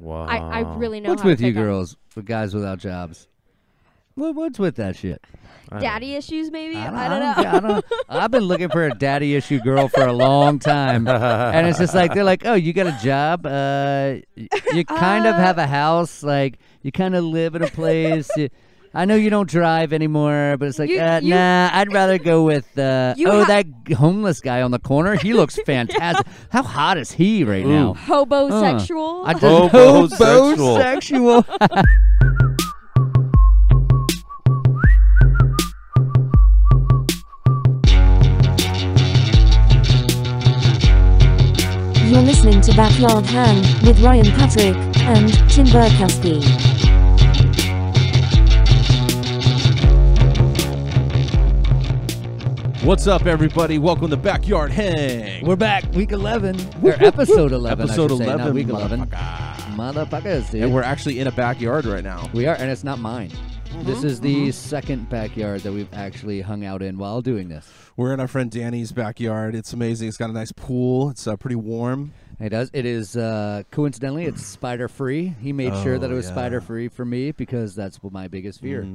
Wow. I really know What's how to with you pick 'em. girls, with guys without jobs? What's with that shit? Daddy issues, maybe? I don't know. I've been looking for a daddy issue girl for a long time, and it's just like they're like, "Oh, you got a job? You kind of have a house, like you kind of live in a place." I know you don't drive anymore, but it's like, nah, I'd rather go with, that homeless guy on the corner. He looks fantastic. How hot is he right now? Hobosexual? Hobosexual. You're listening to Backyard Hang with Ryan Patrick and Tim Burkowski. What's up, everybody? Welcome to Backyard Hang. We're back, week 11, or episode 11. Episode I should say, 11, not week 11. motherfucker. Motherfuckers, dude. And we're actually in a backyard right now. We are, and it's not mine. This is the second backyard that we've actually hung out in while doing this. We're in our friend Danny's backyard. It's amazing. It's got a nice pool. It's pretty warm. It does. It is, coincidentally, it's spider-free. He made sure that it was yeah. spider-free for me because that's my biggest fear.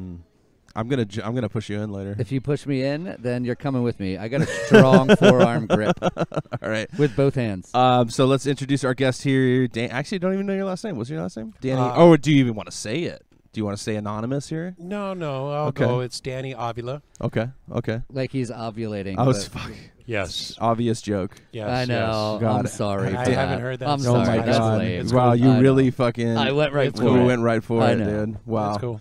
I'm gonna push you in later. If you push me in, then you're coming with me. I got a strong forearm grip. All right. With both hands. So let's introduce our guest here. Actually, don't even know your last name. What's your last name? Danny. Or do you even want to say it? Do you want to stay anonymous here? No, I'll go. It's Danny Avila. Okay. Like he's ovulating. I was fucking Yes. obvious joke. Yes. I know. God. I'm sorry. I for haven't that. heard that I'm since. Oh sorry. my That's God! lame. It's Wow, cool. you I really know. fucking. I went right It's for We it. went right for I it, know. dude. Wow. That's cool.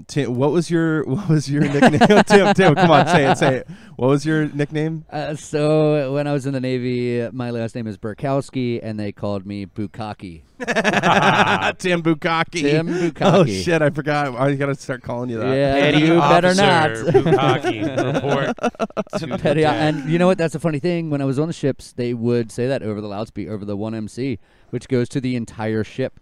Tim, what was your nickname? Tim, come on, say it. What was your nickname? So when I was in the Navy, my last name is Burkowski, and they called me Bukkake. Tim Bukkake. Tim Bukkake. Oh shit, I forgot. I gotta start calling you that. Yeah, Petty you better not. Officer Bukkake, report to Petty, the and you know what? That's a funny thing. When I was on the ships, they would say that over the loudspeaker, over the 1MC, which goes to the entire ship.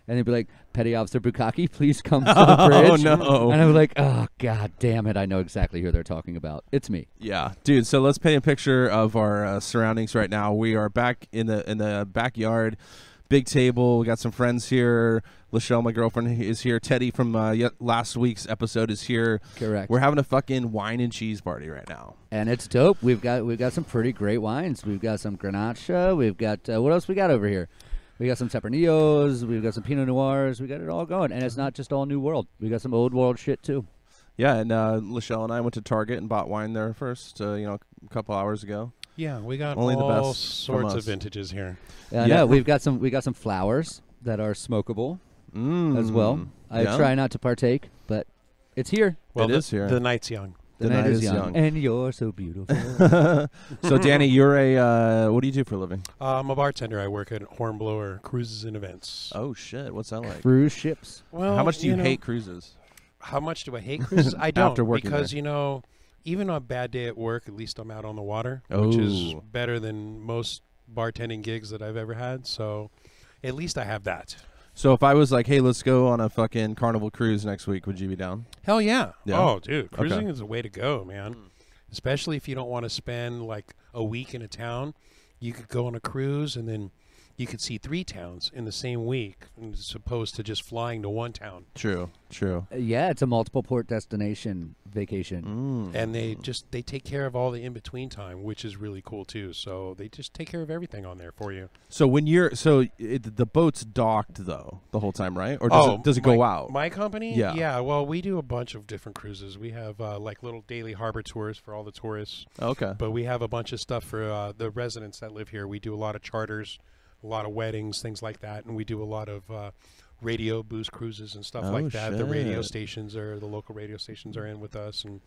And they'd be like, Petty Officer Bukkake, please come to the bridge. Oh, no. And I was like, oh, God damn it. I know exactly who they're talking about. It's me. Yeah, dude. So let's paint a picture of our surroundings right now. We are back in the backyard, big table. We got some friends here. Lachelle, my girlfriend, is here. Teddy from last week's episode is here. Correct. We're having a fucking wine and cheese party right now. And it's dope. We've got some pretty great wines. We've got some Grenache. We've got, what else we got over here? We got some Tempranillos, we've got some Pinot Noirs, we got it all going. And it's not just all New World. We got some Old World shit, too. Yeah, and Lachelle and I went to Target and bought wine there first, a couple hours ago. Yeah, we got Only the all best sorts from of us. vintages here. No, we got some flowers that are smokable as well. I try not to partake, but it's here. Well, It is here. The night's young. The night is young. And you're so beautiful. So, Danny, you're what do you do for a living? I'm a bartender. I work at Hornblower Cruises and Events. Oh, shit. What's that like? Cruise ships. Well, How much do you know, hate cruises? How much do I hate cruises? I don't. After working because, there. even on a bad day at work, at least I'm out on the water, which is Oh. better than most bartending gigs that I've ever had. So at least I have that. So if I was like, hey, let's go on a fucking Carnival cruise next week, would you be down? Hell yeah. Yeah? Oh, dude. Okay. Cruising is the way to go, man. Especially if you don't want to spend like a week in a town. You could go on a cruise and then you could see 3 towns in the same week as opposed to just flying to one town. True. Yeah, it's a multiple port destination vacation. And they take care of all the in-between time, which is really cool too. So they just take care of everything on there for you. So when the boat's docked though the whole time, right? Or does it go out? My company? Yeah. Yeah, well, we do a bunch of different cruises. We have like little daily harbor tours for all the tourists. Okay. But we have a bunch of stuff for the residents that live here. We do a lot of charters, a lot of weddings, things like that, and we do a lot of radio booze cruises and stuff like that. The radio shit. stations the local radio stations are in with us, and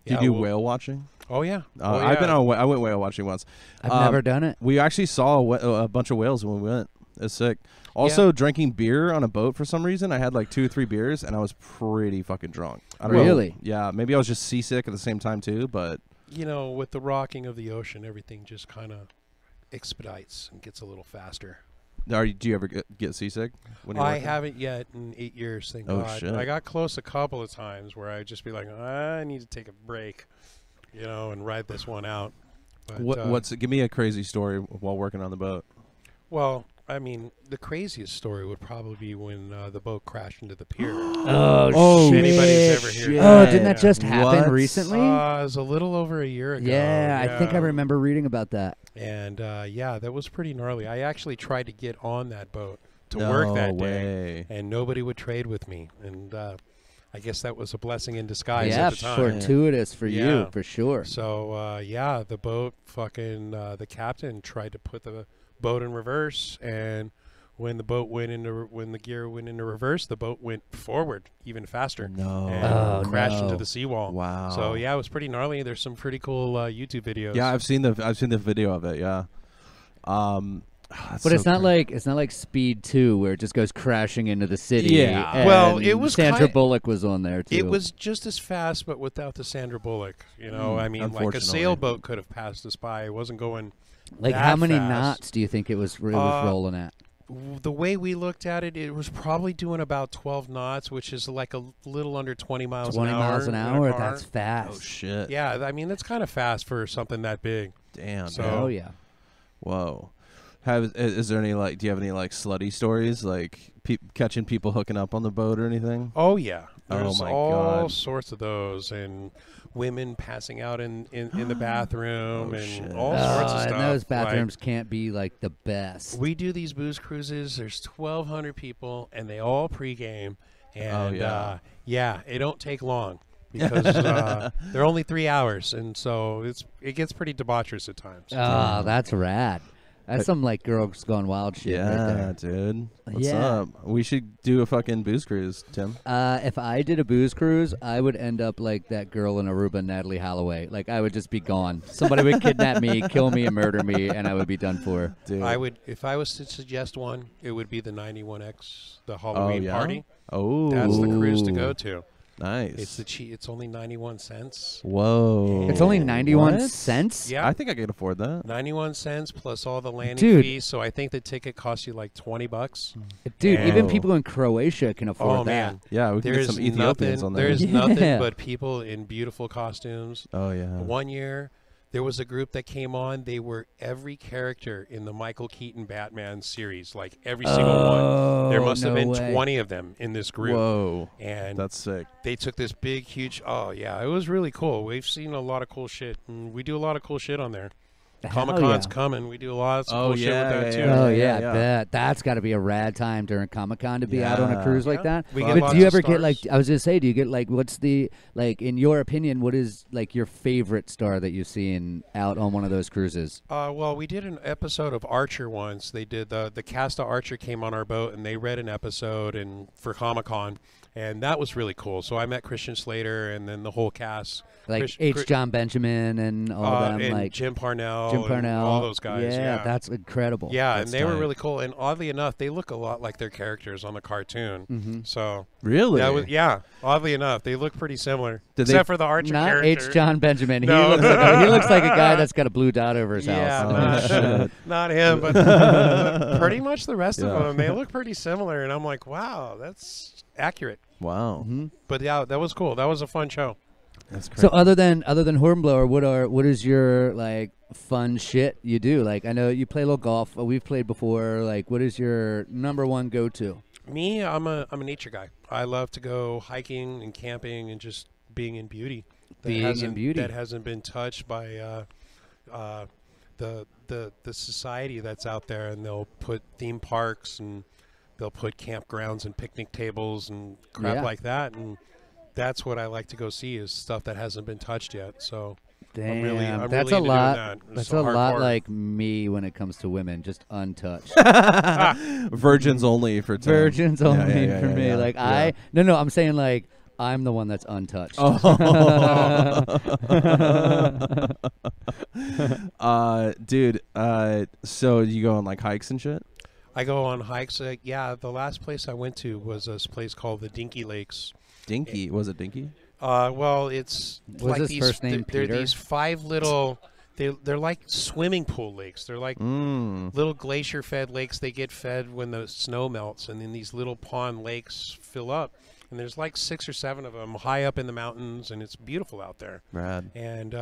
Do you do whale watching? Oh yeah, I've been on. I went whale watching once. I've never done it. We actually saw a bunch of whales when we went. It's sick. Also, drinking beer on a boat for some reason. I had like 2 or 3 beers, and I was pretty fucking drunk. I don't know. Really? Yeah, maybe I was just seasick at the same time too. But with the rocking of the ocean, everything just kind of expedites and gets a little faster. do you ever get seasick? When you're I working? haven't yet in 8 years, thank Oh, God. shit. I got close a couple of times where I'd just be like, I need to take a break, and ride this one out. But, Give me a crazy story while working on the boat. Well, I mean, the craziest story would probably be when the boat crashed into the pier. Oh, If shit. anybody's ever heard Oh, that. didn't that just happen What? recently? It was a little over a year ago. Yeah, I think I remember reading about that. And yeah, that was pretty gnarly. I actually tried to get on that boat to No work that day, way. and nobody would trade with me. And I guess that was a blessing in disguise Yeah, at the time. fortuitous for you, Yeah. for sure. So yeah, the boat fucking the captain tried to put the boat in reverse, and when the gear went into reverse, the boat went forward even faster. No. And crashed no. into the seawall. Wow. So yeah, it was pretty gnarly. There's some pretty cool YouTube videos. Yeah, I've seen the video of it. Yeah. But it's not like Speed 2 where it just goes crashing into the city. Yeah. and Well, it was Sandra ki- Bullock was on there too. It was just as fast, but without the Sandra Bullock. You know, I mean, like a unfortunately. sailboat could have passed us by. It wasn't going like that how many fast. knots do you think it was rolling at? The way we looked at it, it was probably doing about 12 knots, which is like a little under 20 miles 20 an hour. miles an in a hour. car. That's fast. Oh shit. Yeah, I mean, that's kind of fast for something that big. Damn. So- man. Oh yeah. Whoa. Is there any do you have any slutty stories like catching people hooking up on the boat or anything? Oh, yeah. Oh, There's my all God. sorts of those, and women passing out in the bathroom, Oh, and shit. all sorts of and stuff. those Like, bathrooms can't be like the best. we do these booze cruises. There's 1,200 people, and they all pregame. And yeah. it don't take long because they're only 3 hours, and so it gets pretty debaucherous at times. Oh, that's rad. That's some like girls gone wild shit right Yeah, there. dude. What's Yeah. up? We should do a fucking booze cruise, Tim. If I did a booze cruise, I would end up like that girl in Aruba, Natalie Holloway. Like I would just be gone. Somebody would kidnap me, kill me, and murder me, and I would be done for. Dude. I would, if I was to suggest one, it would be the 91X, the Halloween yeah? party. Oh. That's the cruise to go to. Nice. It's it's only 91 cents. Whoa. It's only 91 What? cents? Yeah. I think I could afford that. 91 cents plus all the landing Dude. fees. So I think the ticket costs you like $20. Dude, even Whoa. people in Croatia can afford Oh that. man, Yeah, we can get there's some Ethiopians nothing. on there. There's Yeah. nothing but people in beautiful costumes. Oh yeah. One year, there was a group that came on. They were every character in the Michael Keaton Batman series, like every single one. There must have no been way. 20 of them in this group. Whoa. And That's sick. they took this big, huge. Oh yeah, it was really cool. We've seen a lot of cool shit, and we do a lot of cool shit on there. Hell Comic Con's yeah. coming. We do a lot of Oh, cool shit yeah, with that yeah, too. yeah. Oh yeah, I bet that's got to be a rad time during Comic Con to be out on a Yeah. cruise like Yeah. that. We get But lots do you of ever get like? stars. I was gonna say, do you get like? What's the like? In your opinion, what is like your favorite star that you've seen out on one of those cruises? Well, we did an episode of Archer once. They did the cast of Archer came on our boat, and they read an episode and for Comic Con, and that was really cool. So I met Christian Slater and then the whole cast, Like Chris- H. Chris- John Benjamin and all them, and like Jim Parnell, Jim and Parnell, all those guys. Yeah, that's incredible. yeah, That's and they were tight. really cool. And oddly enough, they look a lot like their characters on the cartoon. Mm-hmm. So Really? that was oddly enough, they look pretty similar, Did they- except for the Archer Not character. H. John Benjamin. No. He looks like a guy that's got a blue dot over his Yeah, house. not him, but pretty much the rest Yeah. of them. They look pretty similar, and I'm like, wow, that's accurate. Wow. Mm-hmm. But yeah, that was cool. That was a fun show. That's crazy. So other than Hornblower, what is your like fun shit you do? Like I know you play a little golf. We've played before. Like what is your number one go to? Me, I'm a nature guy. I love to go hiking and camping and just being in beauty. That hasn't been touched by the society that's out there, and they'll put theme parks and they'll put campgrounds and picnic tables and crap Yeah. like that, and that's what I like to go see is stuff that hasn't been touched yet. So Damn, I'm really that's into a doing lot. that. It's That's so a lot hardcore. like me when it comes to women, just untouched. Virgins only for Tim. Virgins Yeah, only yeah, yeah, for yeah, me. yeah. Like Yeah. no, I'm saying like I'm the one that's untouched. Dude. So you go on like hikes and shit? I go on hikes. Yeah, the last place I went to was this place called the Dinky Lakes. Dinky. Was it Dinky? Well, it's Was like his these. first name they're Peter? these 5 little. They're like swimming pool lakes. They're like little glacier-fed lakes. They get fed when the snow melts, and then these little pond lakes fill up. And there's like 6 or 7 of them high up in the mountains, and it's beautiful out there. Rad. And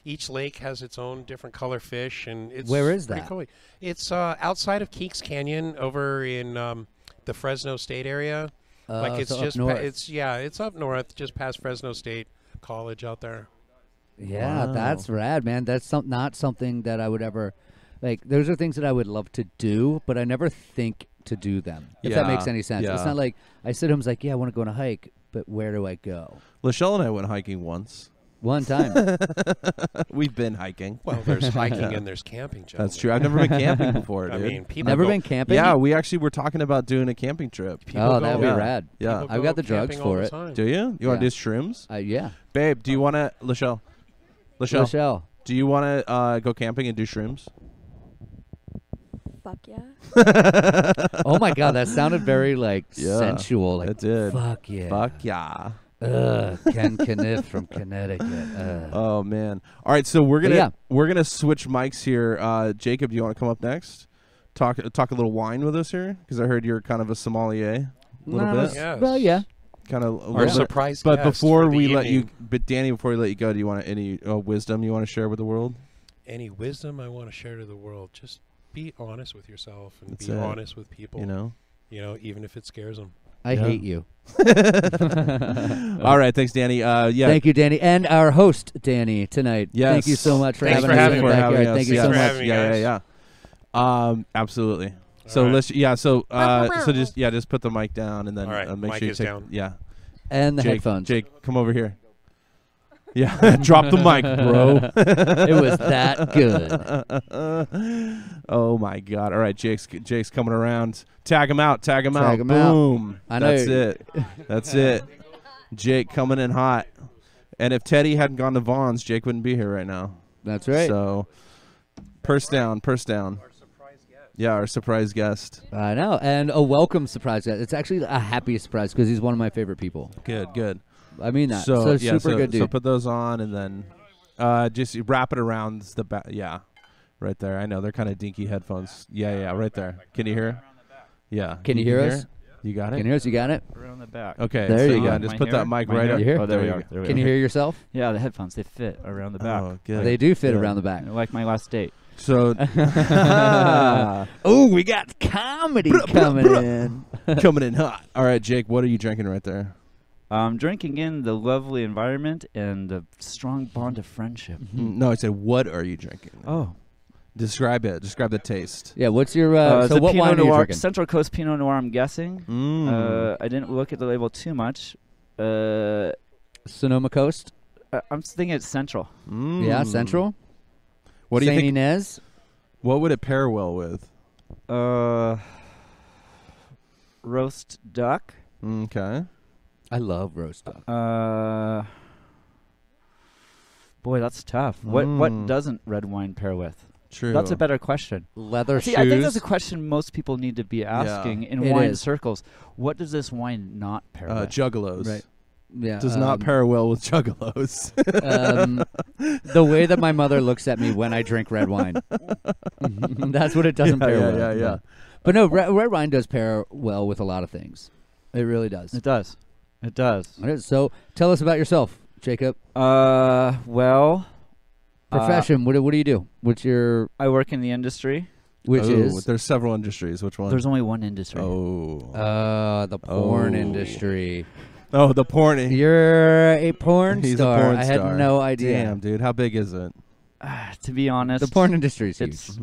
each lake has its own different color fish, and it's Where is pretty that? cool. It's outside of Keeks Canyon, over in the Fresno State area. Like it's so up just north. it's up north, just past Fresno State College out there. Yeah, Wow. that's rad, man. That's not something that I would ever like. Those are things that I would love to do, but I never think to do them. If that Yeah, makes any sense. It's yeah. not like I sit home and like, yeah, I want to go on a hike, but where do I go? Lachelle and I went hiking once. One time. We've been hiking. Well, there's hiking and there's camping. That's gentlemen. true. I've never been camping before, I dude. mean, people Never go, been camping? Yeah, we actually were talking about doing a camping trip. people Oh, go- that'd be yeah. rad. Yeah. people I've go got the drugs camping all for the it. time. Do you? You want Yeah. to do shrooms? Yeah. Babe, do you want to, Lachelle, Michelle. do you want to go camping and do shrooms? Fuck yeah. Oh my god, that sounded very like Yeah, sensual. Like it did. fuck yeah. Fuck yeah. Ken Kniff from Connecticut. Oh man. All right, so we're But gonna yeah. we're gonna switch mics here. Jacob, do you want to come up next? Talk a little wine with us here, because I heard you're kind of a sommelier, a little No, bit, Yes. Well, yeah. kind of. Our surprise But guest before for the we let you, evening. but Danny, before we let you go, do you want any wisdom you want to share with the world? Any wisdom I want to share to the world, just be honest with yourself and That's be it. honest with people. You know. Even if it scares them. I Yeah. hate you. All right, thanks, Danny. Yeah. Thank you, Danny, and our host, Danny, tonight. Yes. Thank you so much for Thanks having for us having in the me. backyard. Thank you yeah. so Thanks for much. having me, Yeah, guys. yeah. Absolutely. So right. let's so just put the mic down and then All right, make mic sure you is take down. yeah. And the Jake, headphones. Jake, come over here. Yeah, drop the mic, bro. It was that good. Oh my God! All right, Jake's coming around. Tag him out. Tag him out. Boom. I know That's it. That's it. Jake coming in hot. And if Teddy hadn't gone to Vaughn's, Jake wouldn't be here right now. That's right. So, purse down. Yeah, our surprise guest. I know. And a welcome surprise. It's actually a happy surprise because he's one of my favorite people. Good. I mean that. So, super good dude. So put those on and then just wrap it around the back. Yeah, right there. I know they're kind of dinky headphones. Yeah, right there. Can you hear? Yeah. Can you hear us? You got Can it? you hear us? You got it? Around the back. Okay. There so you go. Just Am I put that here? mic Am I right here? up. You hear? Oh, there we you are. go. There we Can you are. hear yourself? Yeah, the headphones, they fit around the back. Oh, good. They do fit Good. around the back. Like my last date. So Oh, we got comedy coming in. coming in hot. All right, Jake, what are you drinking right there? Drinking in the lovely environment and the strong bond of friendship. No, I said, what are you drinking? Oh. Describe it. Describe the taste. Yeah, what's your It's so a what Pinot wine are you Noir, drinking? Central Coast Pinot Noir, I'm guessing. Mm. I didn't look at the label too much. Sonoma Coast? I'm thinking it's Central. Mm. Yeah, Central? What do you Saint think? Inez? What would it pair well with? Roast duck. Okay. I love roast duck. Boy, that's tough. What Mm. doesn't red wine pair with? True. That's a better question. Leather See, shoes. I think that's a question most people need to be asking in It wine is. circles. What does this wine not pair with? Juggalos. Right. Yeah, Does not pair well with juggalos. The way that my mother looks at me when I drink red wine. That's what it doesn't pair well. yeah. But no, red wine does pair well with a lot of things. It really does. It does. It does. Okay, so tell us about yourself, Jacob. Well, Profession. What do you do? What's your I work in the industry. which Oh, is there's several industries. Which one? There's only one industry. the porn Oh. industry. Oh, the porn. You're a porn He's star. a porn I star. had no idea. Damn, dude, how big is it? To be honest, The porn industry is huge. it's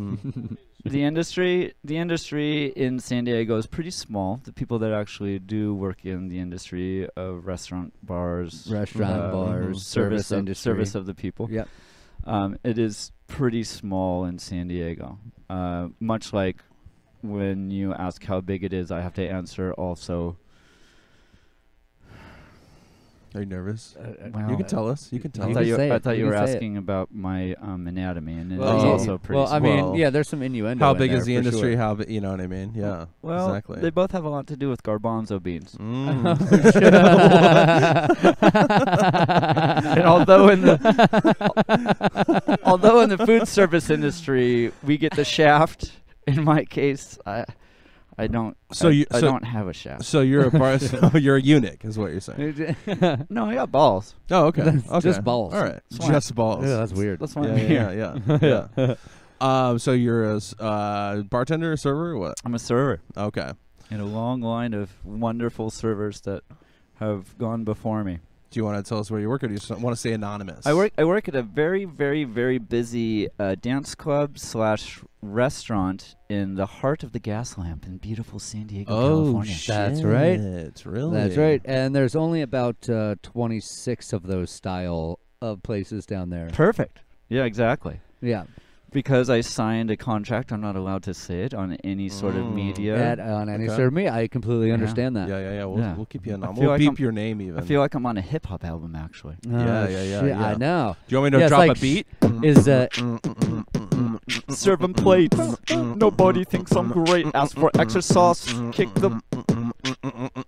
the industry. The industry in San Diego is pretty small. The people that actually do work in the industry of restaurant, bars, Restaurant, bars, service industry. service of the people. Yep. It is pretty small in San Diego. Much like when you ask how big it is, I have to answer also. Are you nervous? Well, You can tell us. You can tell You I us. thought can you, say I it. thought You you were can say it. asking about my anatomy, and it Well, is yeah. also pretty. well, I small. mean, yeah, there's some innuendo. How in big there is the for industry? sure. How big? You know what I mean? Yeah. Well, exactly. they both have a lot to do with garbanzo beans. Mm. And although in the food service industry we get the shaft, in my case, I don't. So I don't have a shaft. So you're a bar. So you're a eunuch, is what you're saying. No, I got balls. Oh, okay. That's Okay. just balls. All right. That's why- Just balls. Yeah, that's weird. That's why Yeah, I'm here. yeah. So you're a bartender, or server, or what? I'm a server Okay. in a long line of wonderful servers that have gone before me. Do you want to tell us where you work, or do you just want to say anonymous? I work at a very, very, very busy dance club / restaurant in the heart of the gas lamp in beautiful San Diego, Oh, California. shit. That's right. Really? That's right. And there's only about 26 of those style of places down there. Perfect. Yeah, exactly. Yeah. Because I signed a contract, I'm not allowed to say it on any sort of media. On any Okay. sort of me, I completely Yeah. understand that. Yeah. We'll keep you I anonymous. feel We'll like beep I'm- your name even. I feel like I'm on a hip hop album, actually. Oh, Yeah. shit, I know. Do you want me to Yeah, it's drop like a beat? Is Serving plates. Nobody thinks I'm great. Ask for extra sauce. Kick the.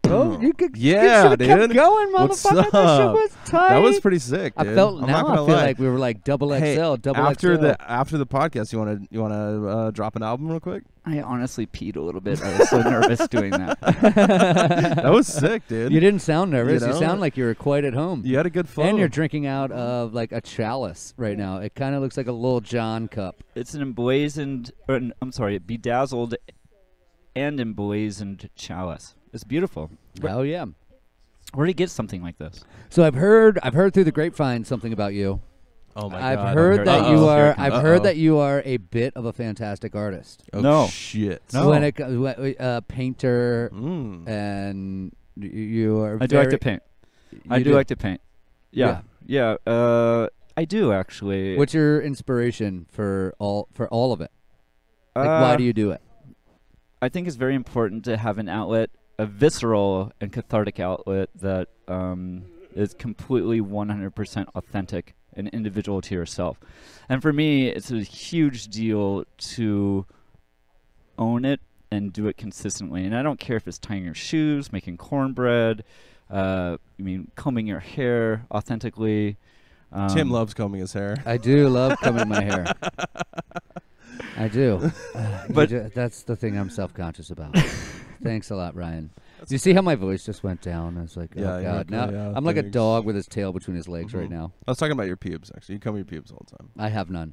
oh, you could Yeah, you should've kept dude. going, What's motherfucker. That shit up? was tight. That was pretty sick, I dude. felt I'm now not gonna I feel lie. like we were like double Hey, XL, double after XL. the podcast, you wanna drop an album real quick? I honestly peed a little bit. I was so nervous doing that. That was sick, dude. You didn't sound nervous. You know? sound like you were quite at home. You had a good flow. And you're drinking out of like a chalice right now. It kind of looks like a Lil John cup. It's an emblazoned, bedazzled and emblazoned chalice. It's beautiful. Oh yeah. Where do you get something like this? So I've heard through the grapevine something about you. Oh my I've god. heard that Uh-oh. you are. Here it I've comes. heard Uh-oh. that you are a bit of a fantastic artist. Oh, No. shit. No. When it painter Mm. and you are. I do like to paint. I You do like to paint. Yeah. I do actually. What's your inspiration for all of it? Like, why do you do it? I think it's very important to have an outlet, a visceral and cathartic outlet that is completely 100% authentic and individual to yourself. And for me, it's a huge deal to own it and do it consistently. And I don't care if it's tying your shoes, making cornbread, combing your hair authentically. Tim loves combing his hair. I do love combing my hair. I do. But- that's the thing I'm self-conscious about. Thanks a lot, Ryan. Do you see how my voice just went down? I was like, oh, Yeah, you're God. okay, Now, yeah, I'm like a thanks. dog with his tail between his legs right now. I was talking about your pubes, actually. You comb your pubes all the time. I have none.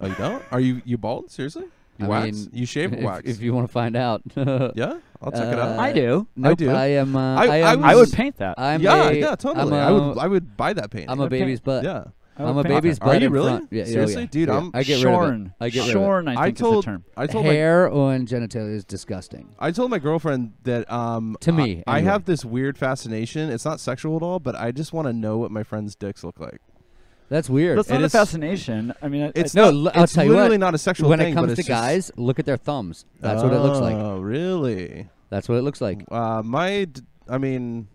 Oh, you don't? Are you bald? Seriously? You I wax? mean, You shave or wax? If you want to find out. Yeah? I'll check it out. I do. Nope, do. I am. I I would paint that. I'm yeah, a, yeah, totally. I'm I would buy that painting. I'm a baby's butt. yeah. I'm a baby's butt. Are you in really? front. Yeah, Seriously? yeah. Dude, Yeah. I'm I get rid of it. Shorn. I get rid of it. Shorn, I think is the term. I told Hair on genitalia is disgusting. I told my girlfriend that To me, I anyway. have this weird fascination. It's not sexual at all, but I just want to know what my friends' dicks look like. That's weird. That's not It a is- fascination. I mean, It's No, not, I'll it's tell you literally what, not a sexual when thing. it comes but to it's just- guys, look at their thumbs. That's what it looks like. Oh, really? That's what it looks like. I mean,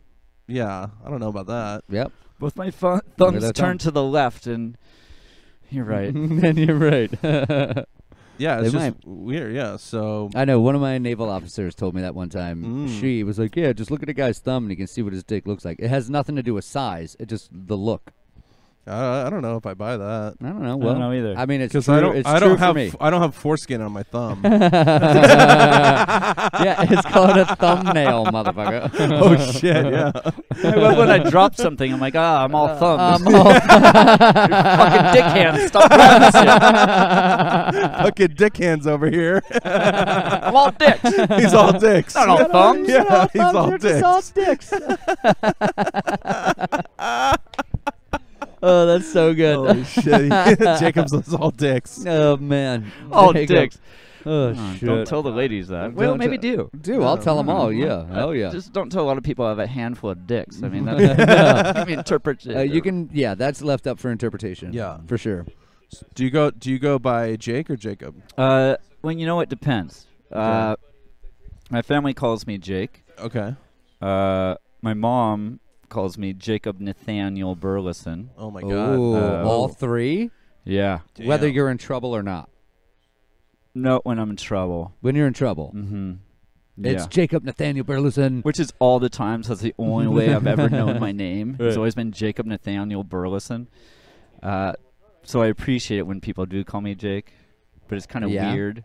yeah, I don't know about that. Yep. both my at thumbs that turn thumb. to the left, and you're right. Then you're right. Yeah, They it's just might. weird. Yeah, so I know one of my naval officers told me that one time. Mm. She was like, "Yeah, just look at a guy's thumb and you can see what his dick looks like. It has nothing to do with size. It just the look." I don't know if I buy that. I don't know. I Well, don't know either. I mean, it's Because true. I don't, it's I true don't for have, me. I don't have foreskin on my thumb. Yeah, it's called a thumbnail, motherfucker. Oh shit! Yeah. I love when I drop something. I'm like, I'm all thumbs. I'm all- Fucking dick hands. Stop grabbing this Fucking dick hands over here. shit. I'm all dicks. He's all dicks. Not all thumbs. Yeah, he's all They're just all dicks. dicks. Oh, that's so good. Holy shit! Jacob's is all dicks. Oh man, All Jacob. dicks. Oh Don't shit. tell the ladies that. Don't Well, maybe tell- do. I'll tell them all. Yeah, hell yeah. Just don't tell a lot of people I have a handful of dicks. I mean, that's I mean, interpret it. You can, yeah, that's left up for interpretation. Yeah. for sure. Do you go by Jake or Jacob? Well, you know, it depends. My family calls me Jake. Okay. My mom calls me Jacob Nathaniel Burleson. Oh my god. Ooh, Uh, all three, Yeah. whether Damn. you're in trouble or not. No, when I'm in trouble. When you're in trouble, Mm-hmm. it's Jacob Nathaniel Burleson. Which is all the times. That's the only way I've ever known my name. Right. It's always been Jacob Nathaniel Burleson. So I appreciate it when people do call me Jake, but it's kind of Yeah. weird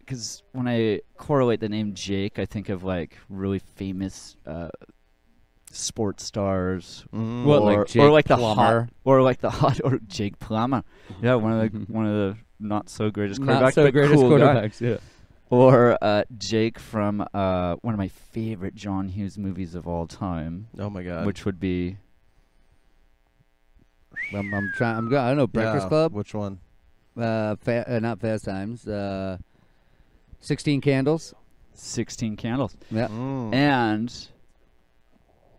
because when I correlate the name Jake, I think of like really famous sports stars. What, or, like Jake or like the Plummer? hot, or like the hot, or Jake Plummer. Yeah, one of the not so greatest quarterbacks, Not so but greatest cool guy. quarterbacks. Yeah. Or Jake from one of my favorite John Hughes movies of all time, Oh my god. which would be I'm trying. I don't know. Breakfast Yeah, Club. Which one? Not Fast Times. 16 Candles. 16 Candles. Yeah. Mm. And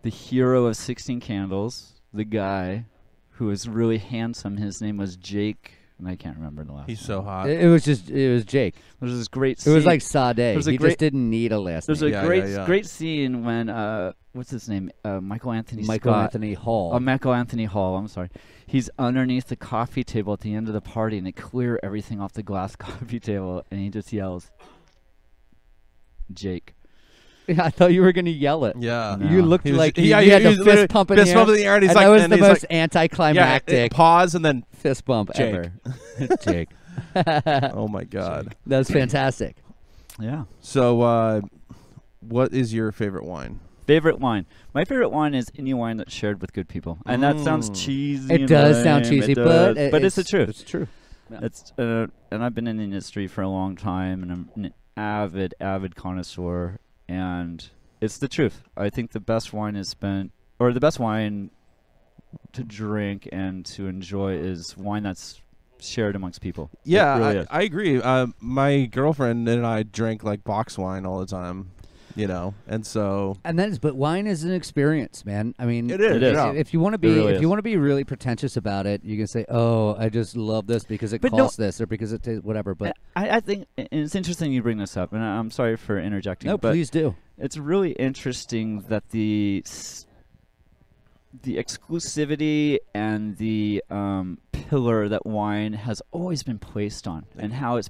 the hero of 16 Candles, the guy who was really handsome, his name was Jake, and I can't remember the last He's name. so hot. It was Jake. There's this great It scene. was like Sade. There's a He great- just didn't need a last There's name. a Yeah, great yeah, yeah. great scene when what's his name? Michael Anthony Michael Scott. Anthony Hall. Oh, Michael Anthony Hall. I'm sorry. He's underneath the coffee table at the end of the party, and they clear everything off the glass coffee table, and he just yells, "Jake." I thought you were going to yell it. Yeah. No. You looked He was- like yeah, you had he the was fist pump in fist the pump air. in the air, and he's and like, that was and the he's most like, anticlimactic pause and then fist bump Jake. ever. Jake. oh my god. That's fantastic. Yeah. So what is your favorite wine? Favorite wine. My favorite wine is any wine that's shared with good people, and that sounds cheesy. It and does sound lame, cheesy, it but does, it's the truth. It's true. It's and I've been in the industry for a long time, and I'm an avid connoisseur, and it's the truth. I think the best wine the best wine to drink and to enjoy is wine that's shared amongst people. Yeah, It really is. I agree. My girlfriend and I drank like box wine all the time, and so And but wine is an experience, man. I mean, It is, It is. yeah. If you want to be, It really if you is. want to be really pretentious about it, you can say, "Oh, I just love this because it But no- costs this, or because it tastes whatever." But I think and it's interesting you bring this up, and I'm sorry for interjecting. no, but please do. it's really interesting that the exclusivity and the pillar that wine has always been placed on, and how it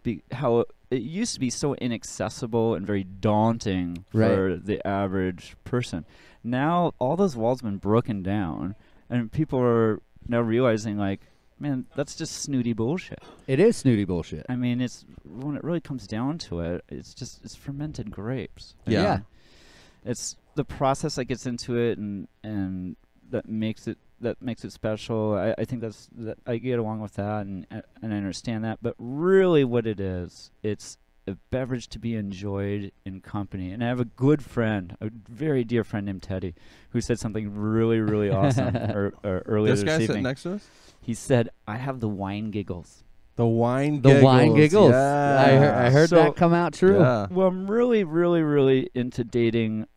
used to be so inaccessible and very daunting for the average person. Now all those walls have been broken down, and people are now realizing, like, man, that's just snooty bullshit. It is snooty bullshit. I mean, it's when it really comes down to it, it's fermented grapes. Yeah. It's the process that gets into it, and that makes it special. I think that I get along with that, and I understand that. But really, what it is, it's a beverage to be enjoyed in company. And I have a good friend, a very dear friend named Teddy, who said something really, really awesome earlier this this guy sitting evening. next to us, He said, "I have the wine giggles." the wine Giggles. Yeah. I heard So- that come out true. Yeah. Well, I'm really, really, really into dating.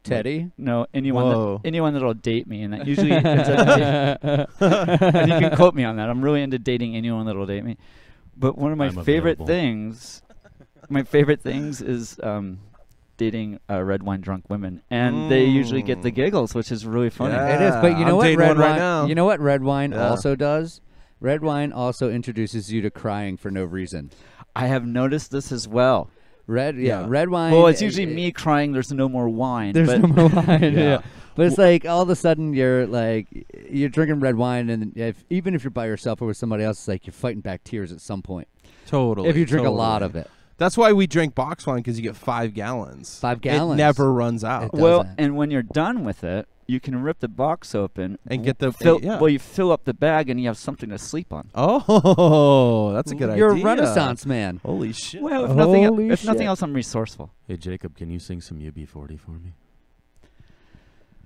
Teddy. No, Whoa. anyone that'll date me, and that usually ends up and you can quote me on that. I'm really into dating anyone that'll date me. But one of my I'm favorite available. things is dating red wine drunk women, and they usually get the giggles, which is really funny. Yeah. It is, but you know I'm what dating red one right wine? now. You know what red wine Yeah. also does? Red wine also introduces you to crying for no reason. I have noticed this as well. Red Yeah. wine. Well, it's usually me crying. There's no more wine. There's but no more wine. Yeah. Yeah. But it's like all of a sudden you're drinking red wine, and even if you're by yourself or with somebody else, it's like you're fighting back tears at some point. Totally. If you drink a lot totally. of it. That's why we drink box wine, because you get 5 gallons. 5 gallons. It never runs out. It Well, doesn't. and when you're done with it, you can rip the box open And get the fill. Well, you fill up the bag, and you have something to sleep on. Oh, that's a good You're idea. a Renaissance man. Holy shit. Well, Holy if nothing shit. else, I'm resourceful. Hey, Jacob, can you sing some UB40 for me?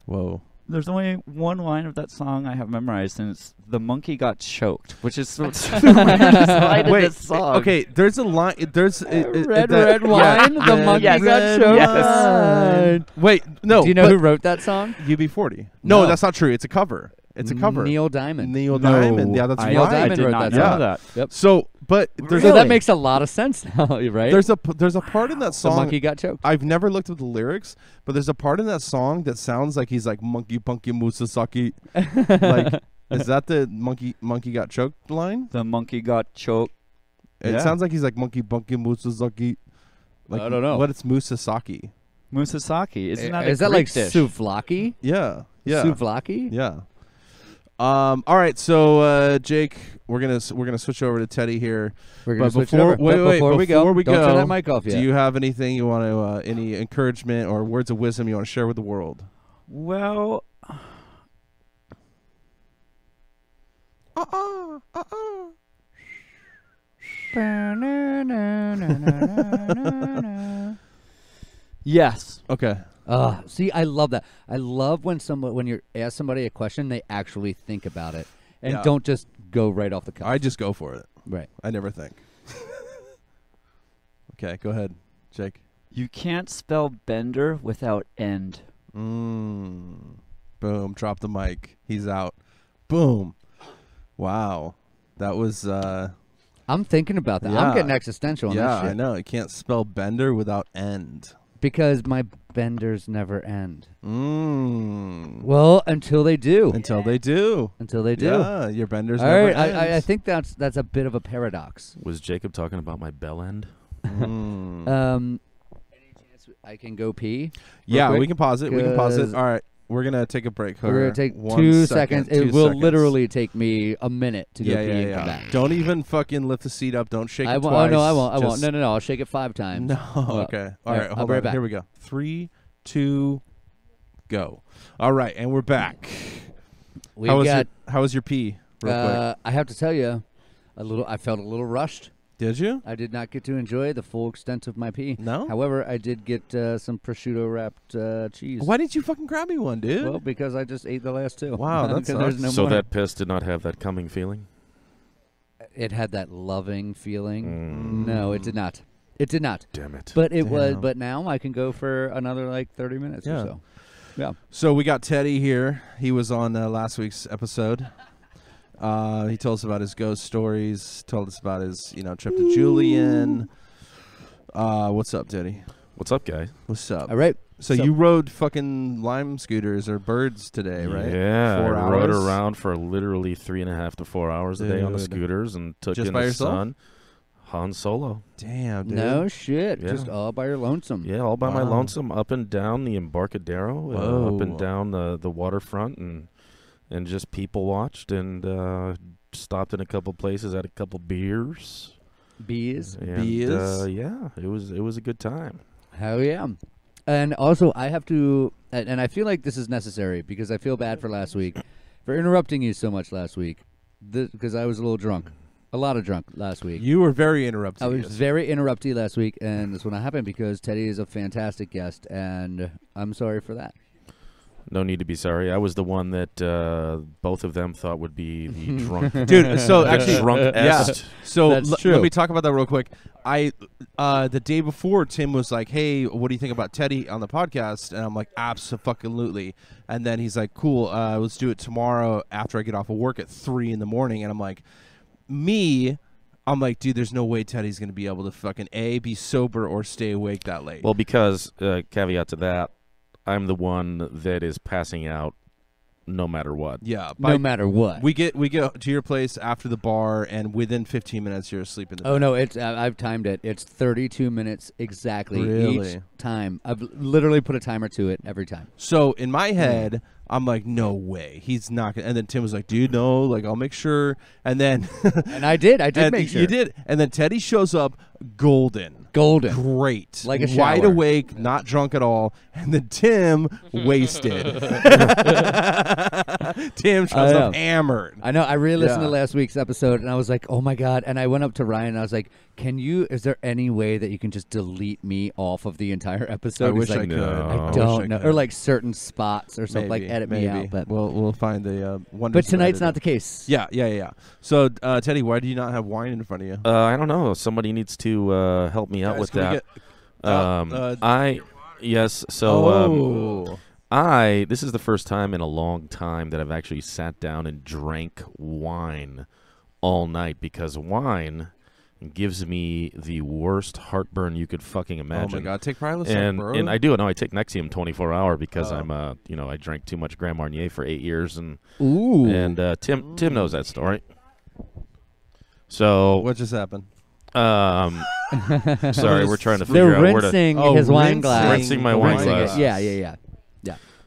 Whoa. There's only one line of that song I have memorized, and it's "The monkey got choked," which is what's the weirdest line in Wait, this song. okay, there's a line. There's Red wine. The monkey Yes. got Red choked. wine. Wait, no. Do you know but who wrote that song? UB40? No, No. that's not true. It's a cover. It's a cover. Neil Diamond. Neil Diamond. Yeah, that's I, Neil right. Diamond I did wrote not that know song. that. Yep. So, but there's So that makes a lot of sense now, right? there's a part in that the song. monkey got choked. I've never looked at the lyrics, but there's a part in that song that sounds like he's like monkey punky musasaki. Like, is that the monkey got choked line? The monkey got choked. It Yeah. sounds like he's like monkey punky musasaki. Like, I don't know. What it's musasaki. Musasaki. Isn't that Is a that like Greek dish? souvlaki? Yeah. Yeah. Souvlaki? Yeah. All right, so Jake, we're gonna switch over to Teddy here. We're gonna But switch before, it over. wait, But wait, before we go, before don't turn that mic off yet. Do you have anything you want to, any encouragement or words of wisdom you want to share with the world? Well, yes. Okay. See, I love that. I love when you ask somebody a question, they actually think about it and Yeah. don't just go right off the cuff. I just go for it. Right. I never think. Okay, go ahead, Jake. You can't spell bender without end. Boom. Drop the mic. He's out. Boom. Wow. That was I'm thinking about that. Yeah. I'm getting existential on yeah, that shit. I know. You can't spell bender without end. Because my benders never end. Well, until they do. until they do. Until they do. Yeah, your benders All never right, I ends. think that's a bit of a paradox. Was Jacob talking about my bell end? Mm. Any chance I can go pee? Yeah, quick, we can pause it. We can pause it. 'cause All right, we're gonna take a break. We're gonna take 1 2 second, seconds. It 2 will seconds. literally take me a minute to go Yeah, pee yeah, and yeah. come back. Don't even fucking lift the seat up. Don't shake I it won't. twice. Oh no, I won't. I won't. Just- No. I'll shake it 5 times. No. Well, Okay. all All right, right. I'll Hold be right on. back. Here we go. 3, 2, go. All right, and we're back. We how got. was your pee? Real quick. I have to tell you, I felt a little rushed. Did you? I did not get to enjoy the full extent of my pee. No. However, I did get some prosciutto wrapped cheese. Why didn't you fucking grab me one, dude? Well, because I just ate the last 2. Wow, that Because there's sucks. no So more. that piss did not have that coming feeling? It had that loving feeling. Mm. No, it did not. It did not. Damn it. But it was. Damn. But now I can go for another like 30 minutes Yeah. or so. Yeah. So we got Teddy here. He was on last week's episode. He told us about his ghost stories. Told us about his, trip to Julian. What's up, Teddy? What's up, guys? What's up? All right. So you rode fucking Lime scooters or birds today, right? Yeah, 4 I rode hours? around for literally 3.5 to 4 hours a day on the Dude. scooters and took Just in by the yourself? sun. Han Solo. Damn, dude. No shit. Yeah. Just all by your lonesome. Yeah, all by my Wow. lonesome, up and down the Embarcadero, up Whoa. and down the waterfront, and just people watched and stopped in a couple places, had a couple beers. Bees. And, Beers? yeah, it was a good time. Hell yeah. And also, I have to, and I feel like this is necessary because I feel bad for last week, for interrupting you so much last week, because I was a little drunk. A lot of drunk last week. You were very interrupted. I was very interrupty last week, and this will not happen because Teddy is a fantastic guest, and I'm sorry for that. No need to be sorry. I was the one that both of them thought would be the drunk, Dude, so actually, drunk-est. So That's true. let me talk about that real quick. The day before, Tim was like, "Hey, what do you think about Teddy on the podcast?" And I'm like, "Absolutely." And then he's like, "Cool, let's do it tomorrow after I get off of work at 3 in the morning." And I'm like, I'm like, dude, there's no way Teddy's gonna be able to fucking be sober or stay awake that late. Well, because caveat to that, I'm the one that is passing out no matter what. yeah, No matter what. we get to your place after the bar, and within 15 minutes you're asleep in the bed. Oh no, it's I've timed it. It's 32 minutes exactly Really? each time. I've literally put a timer to it every time. So in my head, I'm like, no way, he's not gonna. And then Tim was like, dude, no, like I'll make sure. And then And I did and make sure. you did. And then Teddy shows up, golden, Golden. great, Like a wide shower. awake, not drunk at all. And then Tim wasted. Tim shows know. up hammered. I know. I re-listened Yeah. to last week's episode, and I was like, "Oh my god!" And I went up to Ryan, and I was like, is there any way that you can just delete me off of the entire episode?" I He's wish I like, could. No. I wish don't know, could. or like certain spots or something, like Maybe, edit maybe. me out. But we'll find the one. but tonight's not the case. Yeah. So Teddy, why do you not have wine in front of you? I don't know. Somebody needs to help me out Guys, with can we that. get- Yes. So this is the first time in a long time that I've actually sat down and drank wine all night, because wine gives me the worst heartburn you could fucking imagine. Oh my god, take Prilosec, And bro. and I do it. No, I take Nexium 24-hour because Oh. I'm I drank too much Grand Marnier for 8 years, and Ooh. Tim knows that story. So What just happened? sorry, we're trying to They're figure out where to. rinsing Oh, his wine rinsing. glass. Rinsing my wine Rinsing it. glass. Yeah.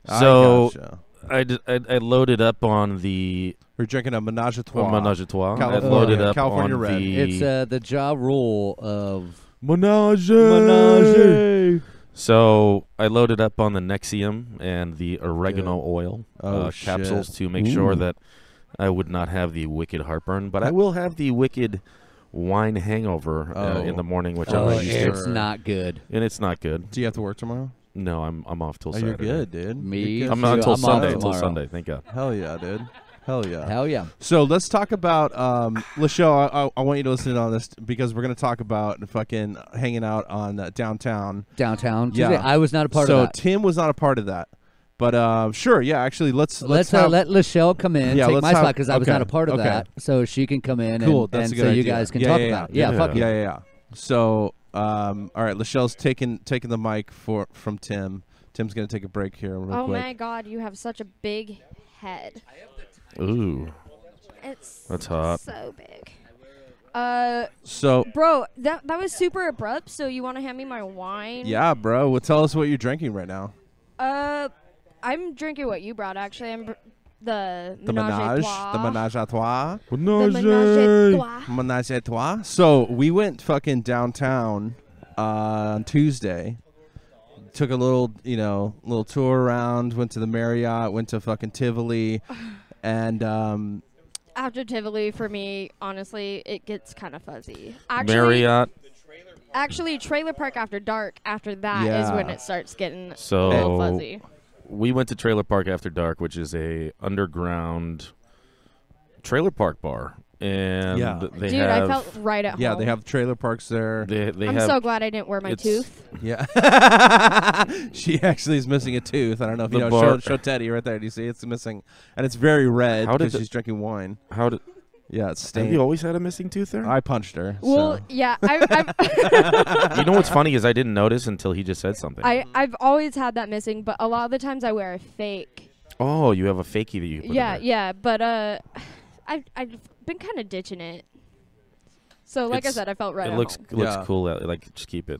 So I gotcha. I loaded up on the We're drinking a Menage a Trois. Menage a Trois. I California- loaded up California on Red. the It's the Ja Rule of Menage. Menage. So I loaded up on the Nexium and the oregano oil Oh, capsules shit. to make sure that I would not have the wicked heartburn, but I will have the wicked wine hangover in the morning, which I'm Oh, not used to. it's not good. And it's not good. Do you have to work tomorrow? No, I'm off till Oh, Saturday. you're good, dude. Me You're good. I'm not until I'm off Sunday. Until tomorrow. Sunday. Thank God. Hell yeah, dude. Hell yeah. Hell yeah. So let's talk about Lachelle. I want you to listen on this because we're gonna talk about fucking hanging out on downtown. Downtown. Yeah. Tuesday. I was not a part so of that. Tim was not a part of that, but sure, yeah. Actually, let's Let's have, let Lachelle come in, Yeah, take let's my have- spot because I was okay, not a part of okay. that, so she can come in Cool, and, that's a and good so you idea. guys can Yeah, talk yeah, about it. yeah. Yeah, fuck it. yeah. So all right, Lachelle's taking the mic from Tim. Tim's gonna take a break here real Oh quick. my god, you have such a big head. Ooh, It's that's hot. so big. So Bro, that was super abrupt. So you want to hand me my wine? yeah, bro. Well, tell us what you're drinking right now. I'm drinking what you brought. Actually, the The Menage, the Menage a Trois. The Menage a Trois. Menage a Trois. So we went fucking downtown on Tuesday. Took a little tour around. Went to the Marriott. Went to fucking Tivoli, and After Tivoli, for me, honestly, it gets kind of fuzzy. Marriott. Actually, Trailer Park After Dark. After that is Yeah. when it starts getting So- a little fuzzy. We went to Trailer Park After Dark, which is a underground trailer park bar, and Yeah. they Dude, have I felt right at home. yeah, they have trailer parks there. they I'm have so glad I didn't wear my it's- tooth. Yeah, she actually is missing a tooth. I don't know if you The know. bar- Show Teddy right there. Do you see? It's missing, and it's very red How did because the- she's drinking wine. How did Yeah, it's have stained. you always had a missing tooth there? I punched her. Well, so. yeah, I've You know what's funny is I didn't notice until he just said something. I've always had that missing, but a lot of the times I wear a fake. Oh, you have a fakie that you put in Yeah, there. yeah, but I've been kind of ditching it. So like I It's- said, I felt right. It at looks home. Yeah. cool. Like just keep it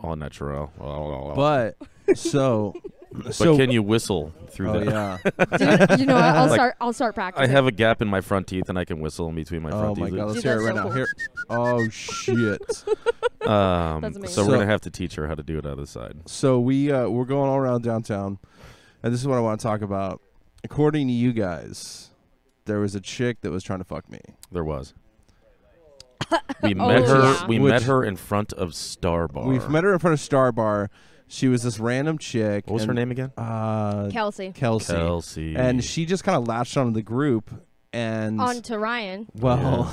all natural. But so But can you whistle through Oh that? yeah. Dude, you know what? Like, I'll start I practicing. have a gap in my front teeth, and I can whistle in between my Oh front my teeth. god, let's Dude, hear it right that's so now. cool. Here. Oh shit. That's amazing. So we're So- gonna have to teach her how to do it on the side. So we're going all around downtown, and this is what I want to talk about. According to you guys, there was a chick that was trying to fuck me. There was. We Oh, met her. yeah. We Which- met her in front of Star Bar. We've met her in front of Star Bar. She was this random chick. What was her and, name again? Kelsey Kelsey. Kelsey. And she just kind of latched onto the group. And on to Ryan. well,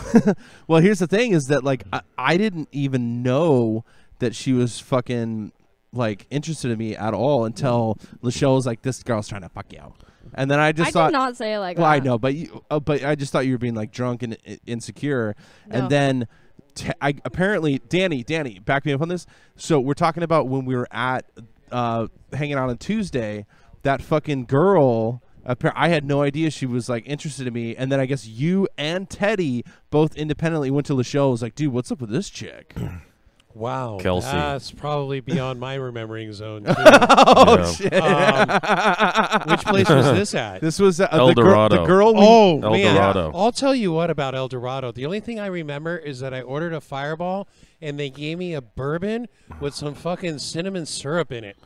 well, here's the thing: is that like I didn't even know that she was fucking like interested in me at all until Lachelle was like, "This girl's trying to fuck you," and then I just I thought, did not say it like well, that. I know, but I just thought you were being like drunk and insecure, No. and then apparently Danny, back me up on this. So we're talking about when we were at hanging out on Tuesday, that fucking girl. I had no idea she was like interested in me, and then I guess you and Teddy both independently went to Lachelle. Was like, dude, what's up with this chick? Wow, Kelsey. That's probably beyond my remembering zone. Too. Oh Yeah. shit! Which place was this at? This was El the Dorado. girl. We, Oh El man, Dorado. I'll tell you what about El Dorado. The only thing I remember is that I ordered a Fireball and they gave me a bourbon with some fucking cinnamon syrup in it.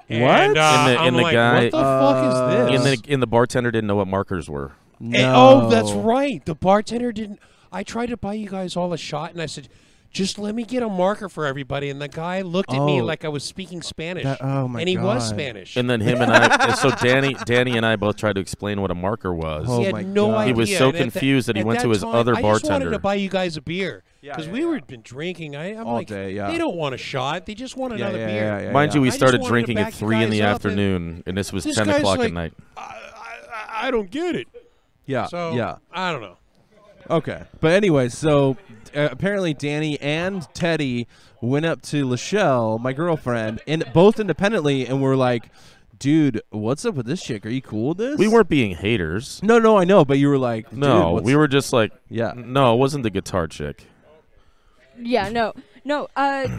What? And, And the I'm like, guy- what the fuck is this? And the bartender didn't know what markers were. And- oh, that's right. The bartender didn't. I tried to buy you guys all a shot, and I said, "Just let me get a marker for everybody." And the guy looked at me Oh. like I was speaking Spanish, Oh my and he was God. Spanish. And then him and I. So Danny and I both tried to explain what a marker was. Oh he my had no God. idea. He was so And at confused that he at went to his time, other I just wanted bartender. to buy you guys a beer Yeah, because yeah, we yeah. were been drinking. I'm All like, day, yeah. they don't want a shot; they just want another beer. Mind you, we I just started wanted to drinking back at you 3 in the guys up, and afternoon, and this was this 10 guy's o'clock like, at night. I don't get it. Yeah, So yeah. I don't know. Okay, but anyway, so apparently Danny and Teddy went up to Lachelle, my girlfriend, and both independently, and were like, "Dude, what's up with this chick? Are you cool with this?" We weren't being haters. No, I know, but you were like, "Dude, No, what's-" we were just like, Yeah. no, it wasn't the guitar chick. Yeah, no, No,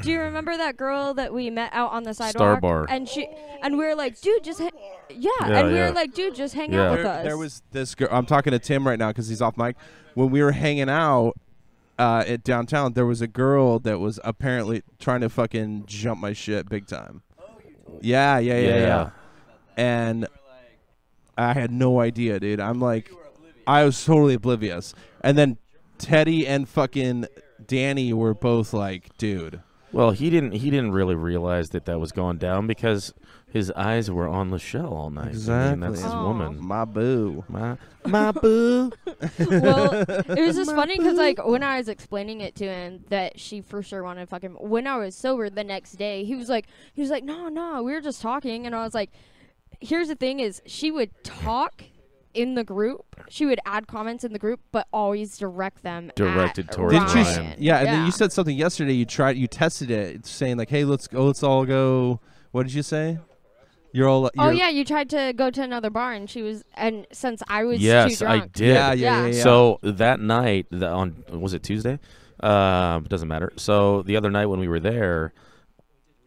do you remember that girl that we met out on the sidewalk? Star Bar. And we were like, dude, just Yeah, and we yeah. were like, dude, just hang Yeah. out with us. There was this girl. I'm talking to Tim right now because he's off mic. When we were hanging out at downtown, there was a girl that was apparently trying to fucking jump my shit big time. Yeah. And I had no idea, dude. I'm like, I was totally oblivious. And then Teddy and fucking Danny were both like, dude. Well, he didn't really realize that was going down because his eyes were on Lachelle all night. I mean, Exactly. that's his Aw. woman. My boo. My boo. Well, it was just funny because like when I was explaining it to him that she for sure wanted to fuck him. When I was sober the next day, he was like, no, we were just talking, and I was like, here's the thing: is she would talk in the group, she would add comments in the group, but always direct them Directed at towards Didn't you? Ryan. Yeah, and then you said something yesterday. You tested it, saying like, "Hey, let's all go." What did you say? You're Oh yeah, you tried to go to another bar, and and since I was too Yes, I drunk. did. Yeah. So that night, was it Tuesday? Doesn't matter. So the other night when we were there,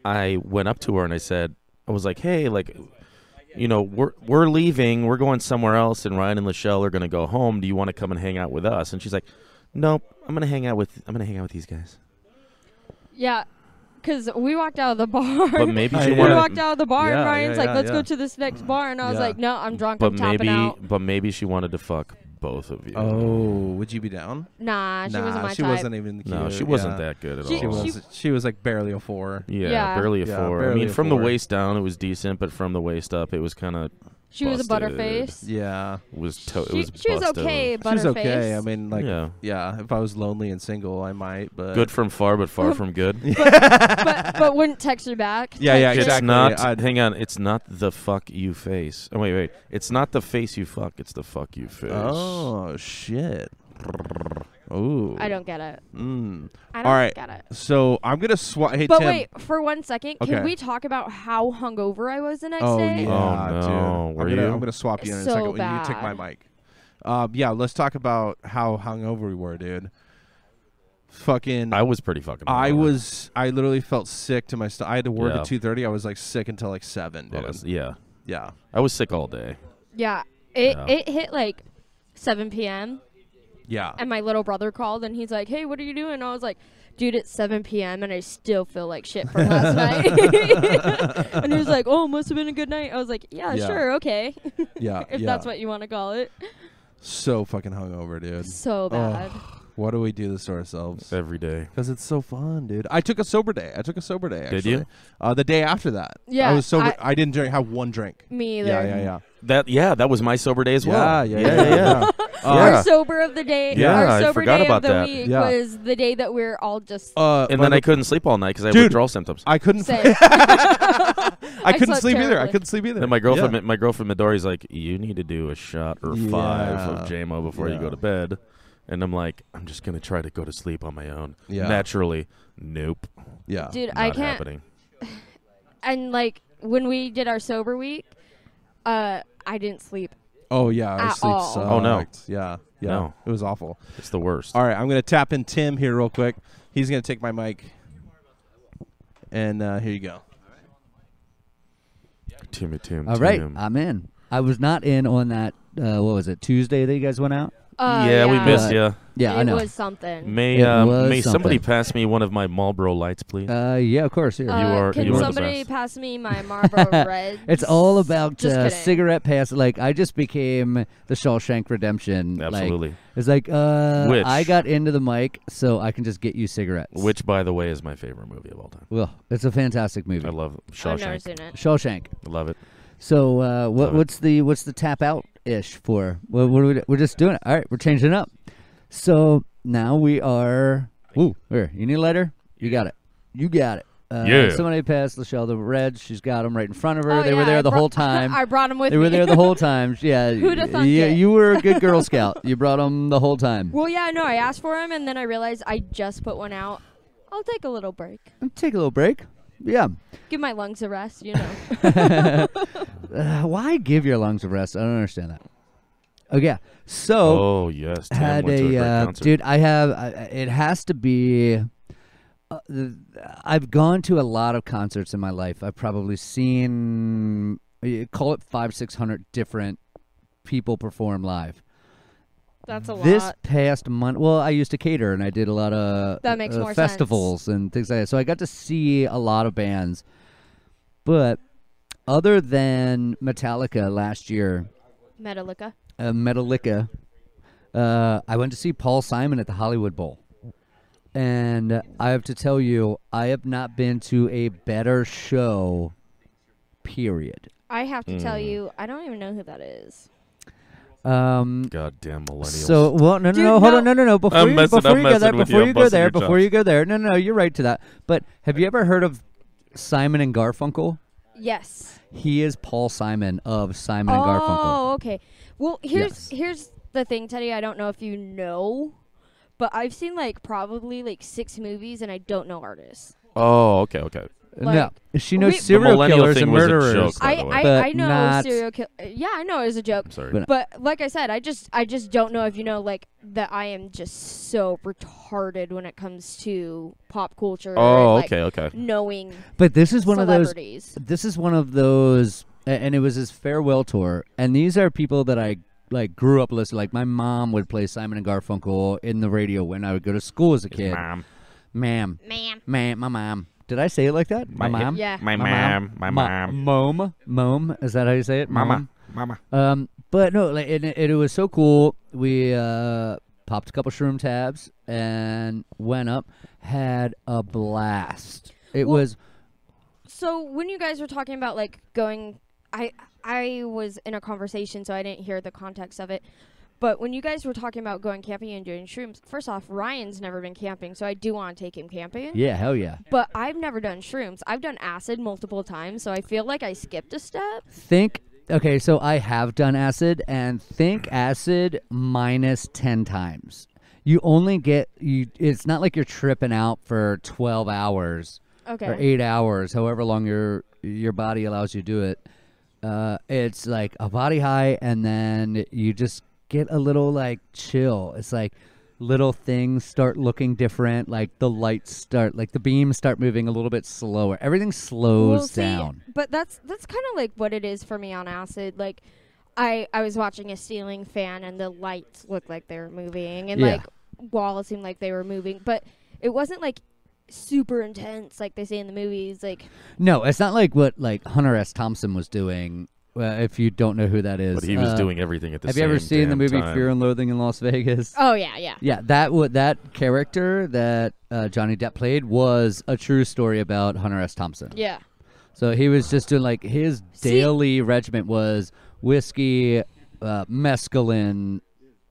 I went up to her and I was like, hey, like, we're leaving, we're going somewhere else, and Ryan and Lachelle are gonna go home. Do you want to come and hang out with us? And she's like, nope, I'm gonna hang out with these guys. Yeah, because we walked out of the bar. But maybe she we wanted. walked out of the bar, and Yeah, Ryan's yeah, like, yeah, let's yeah. go to this next bar. And I was Yeah. like, no, I'm drunk, But I'm tapping out. maybe she wanted to fuck both of you. Oh, would you be down? Nah, she wasn't my she type. wasn't even cute. No, she wasn't yeah. that good at She- all. She was like barely a 4. Yeah, barely a Yeah, 4. I barely mean, a from the 4. waist down, it was decent, but from the waist up, it was kind of She was a busted. butterface. Yeah. It was She was busted. okay, She was butterface. okay. I mean, like, Yeah. yeah. If I was lonely and single, I might. But Good from far, but far from good. but wouldn't text her back. Yeah, yeah, type shit. It's exactly. not. I'd- Hang on. It's not the fuck you face. Oh, wait. It's not the face you fuck. It's the fuck you face. Oh shit. Ooh. I don't get it. I don't All right. get it. So I'm gonna swap. Hey But Tim. wait, for 1 second, Okay. can we talk about how hungover I was the next Oh day? yeah, Oh, no. dude. Were I'm you? gonna swap you in a So second. You take my bad. mic. Yeah, let's talk about how hungover we were, dude. Fucking. I was pretty fucking. I hungover. literally felt sick to my stomach. I had to work Yeah. at 2:30. I was like sick until like 7, Well, dude. yeah. Yeah. I was sick all day. Yeah, Yeah. it hit like 7 p.m. Yeah. and my little brother called and he's like, "Hey, what are you doing?" And I was like, "Dude, it's 7 p.m. and I still feel like shit from last night." And he was like, "Oh, must have been a good night." I was like, "Yeah, Yeah. sure, okay." Yeah. If yeah. that's what you want to call it. So fucking hungover, dude. So bad. Why do we do this to ourselves? Every day. Because it's so fun, dude. I took a sober day. Actually. Did you? The day after that. Yeah, I was sober. I- I didn't have one drink. Me either. Yeah. That was my sober day as well. Yeah. Our sober of the day, Yeah, our I sober forgot day about of the that. week Yeah. was the day that we're all just And then I couldn't sleep all night because I had Dude. withdrawal symptoms. I couldn't. same. I couldn't slept sleep either. I terribly. couldn't sleep either. Then my girlfriend Midori's like, you need to do a shot or 5 Yeah. of JMO before you Yeah. go to bed. And I'm like, I'm just going to try to go to sleep on my own. Yeah. Naturally, nope. Yeah. Dude, Not I can't. happening. And like when we did our sober week, I didn't sleep. Oh yeah. Our At sleep all. sucked. Oh, no. Yeah. No. It was awful. It's the worst. All right. I'm gonna tap in Tim here real quick. He's gonna take my mic. And here you go. Tim. All right, Tim. I'm in. I was not in on that. What was it? Tuesday that you guys went out? Yeah, we missed you. Yeah, I it know. was something. May It was somebody something. pass me one of my Marlboro Lights, please? Yeah, of course. Here. You are- Can you are the somebody best. pass me my Marlboro Reds? It's all about Just kidding. cigarette pass. Like I just became the Shawshank Redemption. Absolutely. Like, it's like Which- I got into the mic, so I can just get you cigarettes. Which, by the way, is my favorite movie of all time. Well, it's a fantastic movie. I love I've never Shawshank. seen it. Shawshank. I love it. So Love it. what's the tap out ish for? What are we're just doing it. All right, we're changing it up. So now we are. Ooh, here. You need a lighter? You got it. You got it. Yeah. Somebody passed Lachelle the Reds. She's got them right in front of her. Oh, They yeah, were there I the brought- whole time. I brought them with They me. were there the whole time. Yeah. Who'da thunk it? You were a good Girl Scout. You brought them the whole time. Well, yeah, no, I asked for them, and then I realized I just put one out. I'll take a little break. Take a little break. Yeah. Give my lungs a rest, you know. Why give your lungs a rest? I don't understand that. Oh yeah. So Oh yes, Tim had went to a great a concert. dude. I have. It has to be I've gone to a lot of concerts in my life. I've probably seen, call it 500-600 different people perform live. That's a This lot. past month, well, I used to cater and I did a lot of That makes more festivals and things like that. So I got to see a lot of bands. But other than Metallica last year, Metallica. I went to see Paul Simon at the Hollywood Bowl. And I have to tell you, I have not been to a better show, period. I have to tell you, I don't even know who that is. Goddamn millennials. So, well, no, Dude, hold on, no. Before I'm you messing go there, with you. before I'm you go busting there, your before chops. you go there, no, you're right to that. But have you ever heard of Simon and Garfunkel? Yes. He is Paul Simon of Simon and Garfunkel. Oh, okay. Well, Yes. here's the thing, Teddy. I don't know if you know, but I've seen like probably like 6 movies, and I don't know artists. Oh, okay. No, Like, she knows we- serial millennial killers thing and was a murderers. joke, by the way. But I know not- serial kill. Yeah, I know it was a joke. I'm sorry. But- But like I said, I just don't know if you know like that I am just so retarded when it comes to pop culture. Oh, and, like, okay. Knowing But this is one of those. celebrities. This is one of those, and it was his farewell tour. And these are people that I like grew up listening. Like my mom would play Simon and Garfunkel in the radio when I would go to school as a kid. Mom. Ma'am, my mom. Did I say it like that? My mom. Yeah. My mom. Mom. Is that how you say it? Mama. But no, like it was so cool. We popped a couple shroom tabs and went up, had a blast. It Well, was So when you guys were talking about like going, I was in a conversation, so I didn't hear the context of it. But when you guys were talking about going camping and doing shrooms, first off, Ryan's never been camping, so I do want to take him camping. yeah, hell yeah. But I've never done shrooms. I've done acid multiple times, so I feel like I skipped a step. Okay, so I have done acid, and think acid minus 10 times. You only get it's not like you're tripping out for 12 hours Okay. or 8 hours, however long your body allows you to do it. It's like a body high, and then you just get a little like chill. It's like little things start looking different, like the lights start, like the beams start moving a little bit slower. Everything slows down. But that's kind of like what it is for me on acid. Like, I was watching a ceiling fan, and the lights looked like they were moving, and Yeah. like walls seemed like they were moving, but it wasn't like super intense like they say in the movies. Like, No, it's not like what like Hunter S. Thompson was doing. If you don't know who that is, But he was doing everything at the Have same you ever seen the damn movie time. Fear and Loathing in Las Vegas? oh yeah. Yeah, that character that Johnny Depp played was a true story about Hunter S. Thompson. Yeah. So he was just doing like his daily regimen was whiskey, mescaline,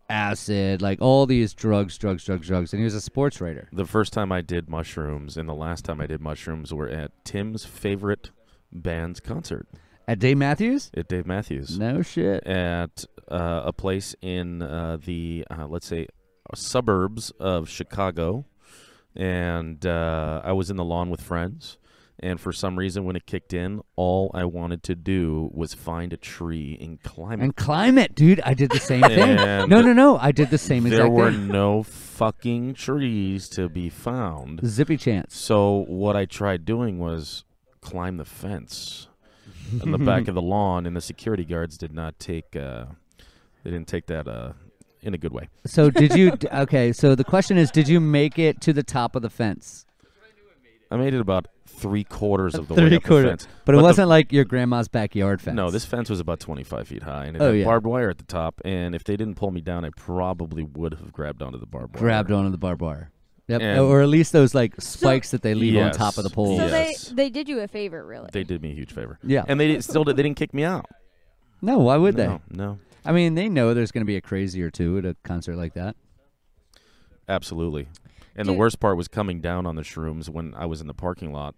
acid, like all these drugs, and he was a sports writer. The first time I did mushrooms and the last time I did mushrooms were at Tim's favorite band's concert At Dave Matthews? at Dave Matthews No shit. at a place in the let's say suburbs of Chicago, and I was in the lawn with friends. And for some reason, when it kicked in, all I wanted to do was find a tree and climb it. And climb it, dude. I did the same thing. And No. I did the same There exact were thing. no fucking trees to be found. Zippy chance. So what I tried doing was climb the fence in the back of the lawn, and the security guards did not take. They didn't take that in a good way. So did you? Okay. So the question is, did you make it to the top of the fence? I made it about 3/4 of the way up the Three-quarter. fence. But it the- wasn't like your grandma's backyard fence. No, this fence was about 25 feet high, and it Oh, had yeah. barbed wire at the top. And if they didn't pull me down, I probably would have grabbed onto the barbed wire. Grabbed onto the barbed wire. Yep. And- Or at least those like spikes that they leave on Yes. top of the pole. So Yes. they did you a favor, really. They did me a huge favor. Yeah. And they they didn't kick me out. No, why would they? No. I mean, they know there's going to be a crazy or two at a concert like that. Absolutely. And the Dude. worst part was coming down on the shrooms when I was in the parking lot.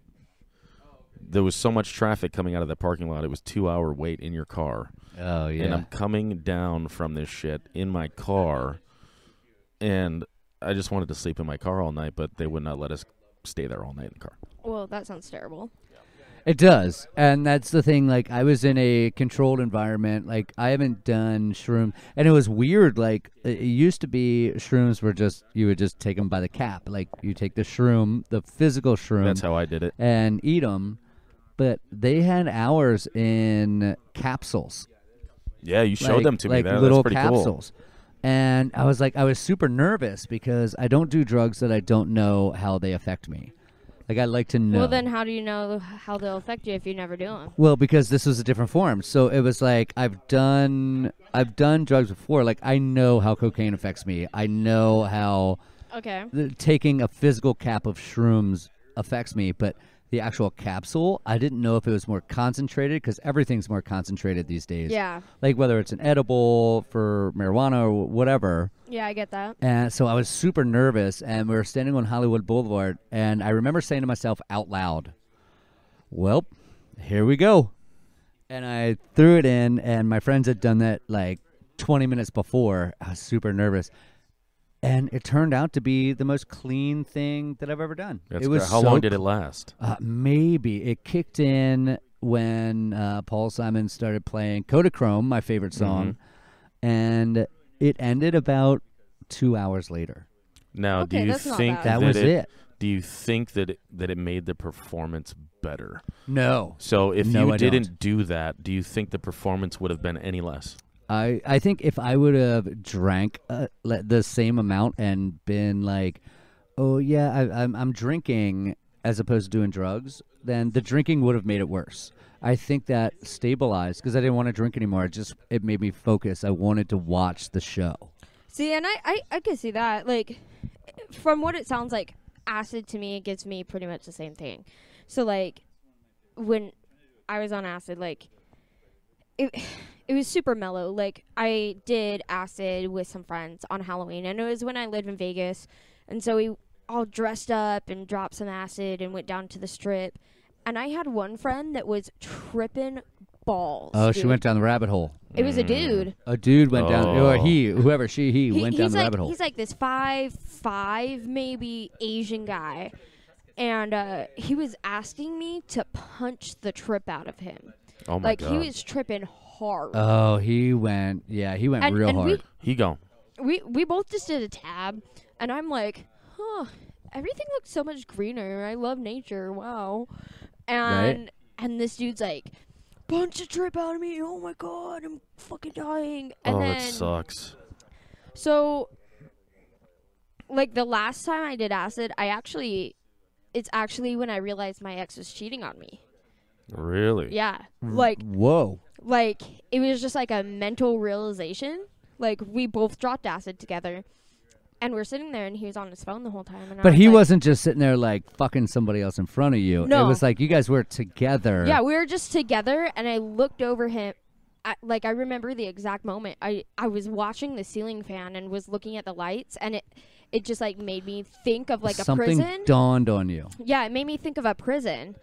There was so much traffic coming out of that parking lot. It was 2-hour wait in your car. Oh yeah. And I'm coming down from this shit in my car. And I just wanted to sleep in my car all night, but they would not let us stay there all night in the car. Well, that sounds terrible. It does, and that's the thing. Like, I was in a controlled environment. Like, I haven't done shroom, and it was weird. Like, it used to be shrooms were just you would just take them by the cap. Like, you take the shroom, the physical shroom. That's how I did it. And eat them. But they had ours in capsules. Yeah, you showed them to me. Like That's little pretty capsules. Cool. And I was super nervous because I don't do drugs that I don't know how they affect me. Like, I like to know. Well, then how do you know how they'll affect you if you never do them? Well, because this was a different form. So it was like I've done drugs before. Like, I know how cocaine affects me. I know how taking a physical cap of shrooms affects me, but the actual capsule, I didn't know if it was more concentrated because everything's more concentrated these days. Yeah. Like, whether it's an edible for marijuana or whatever. Yeah, I get that. And so I was super nervous, and we were standing on Hollywood Boulevard, and I remember saying to myself out loud, well, here we go. And I threw it in, and my friends had done that like 20 minutes before. I was super nervous. And it turned out to be the most clean thing that I've ever done. That's it was How long did it last? Maybe. It kicked in when Paul Simon started playing Kodachrome, my favorite song, and it ended about 2 hours later. Now, do you think that was it? Do you think that it made the performance better? No. So if you didn't do that, do you think the performance would have been any less? I think if I would have drank the same amount and been like, oh yeah, I'm drinking as opposed to doing drugs, then the drinking would have made it worse. I think that stabilized because I didn't want to drink anymore. It made me focus. I wanted to watch the show. See, and I could see that. Like, from what it sounds like, acid to me, it gives me pretty much the same thing. So like, when I was on acid, like, it was super mellow. Like, I did acid with some friends on Halloween, and it was when I lived in Vegas, and so we all dressed up and dropped some acid and went down to the Strip, and I had one friend that was tripping balls. Oh, dude. She went down the rabbit hole. It was a dude. A dude went down, or he went down the rabbit hole. He's like this 5'5", maybe Asian guy, and he was asking me to punch the trip out of him. Oh my God. Like, he was tripping hard. Oh, he went real hard. We both just did a tab, and I'm like, everything looks so much greener. I love nature. Wow. And this dude's like, punch the trip out of me. Oh my God, I'm fucking dying. And then, that sucks. So, like, the last time I did acid, it's actually when I realized my ex was cheating on me. Really? Yeah. Like, whoa. Like, it was just like a mental realization. Like, we both dropped acid together, and we're sitting there, and he was on his phone the whole time. And But he wasn't just sitting there like fucking somebody else in front of you. No. It was like you guys were together. Yeah, we were just together, and I looked over him. I remember the exact moment. I was watching the ceiling fan and was looking at the lights, and it just like made me think of like a prison. Something dawned on you. Yeah, it made me think of a prison.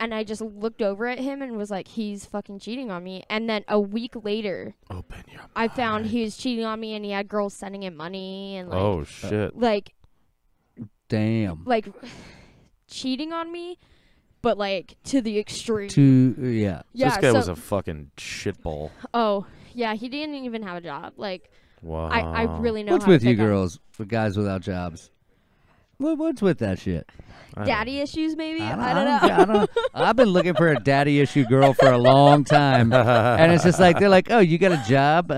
And I just looked over at him and was like, he's fucking cheating on me. And then a week later, I found he was cheating on me, and he had girls sending him money. And like, oh, shit. Like, damn. Like, cheating on me, but like to the extreme. Yeah. This guy was a fucking shitball. Oh, yeah. He didn't even have a job. Like, wow. I really know What's how with to you pick girls, with guys without jobs? What's with that shit? Daddy issues, maybe? I don't know. I've been looking for a daddy issue girl for a long time. And it's just like, they're like, oh, you got a job?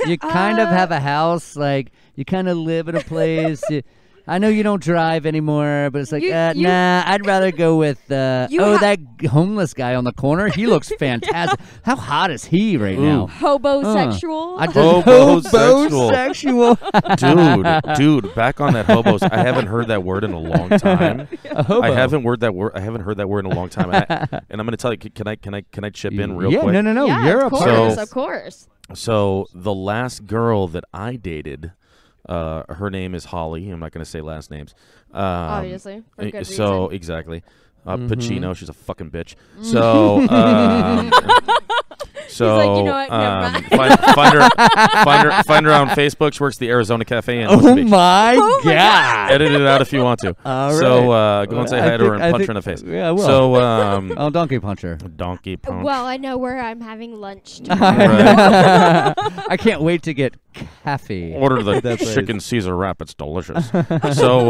You kind of have a house. Like, you kind of live in a place. I know you don't drive anymore, but it's like, nah, I'd rather go with, that homeless guy on the corner. He looks fantastic. How hot is he right now? Hobosexual? Hobosexual. Dude, back on that hobos. I haven't heard that word in a long time. I haven't heard that word in a long time. And I'm going to tell you, can I chip in real quick? No. Yeah, You're of course. So the last girl that I dated, her name is Holly. I'm not going to say last names. Obviously. For good so, reason. So like, you know what? Never mind. find her on Facebook. She works at the Arizona Cafe in Oh West Beach. my Oh my God! Edit it out if you want to. All So right. go and say I hi to her think- and I punch think- her in the face. Yeah, I will. So I'll donkey punch her. donkey punch. Well, I know where I'm having lunch. I can't wait to get coffee. Order the That place. chicken Caesar wrap. It's delicious. So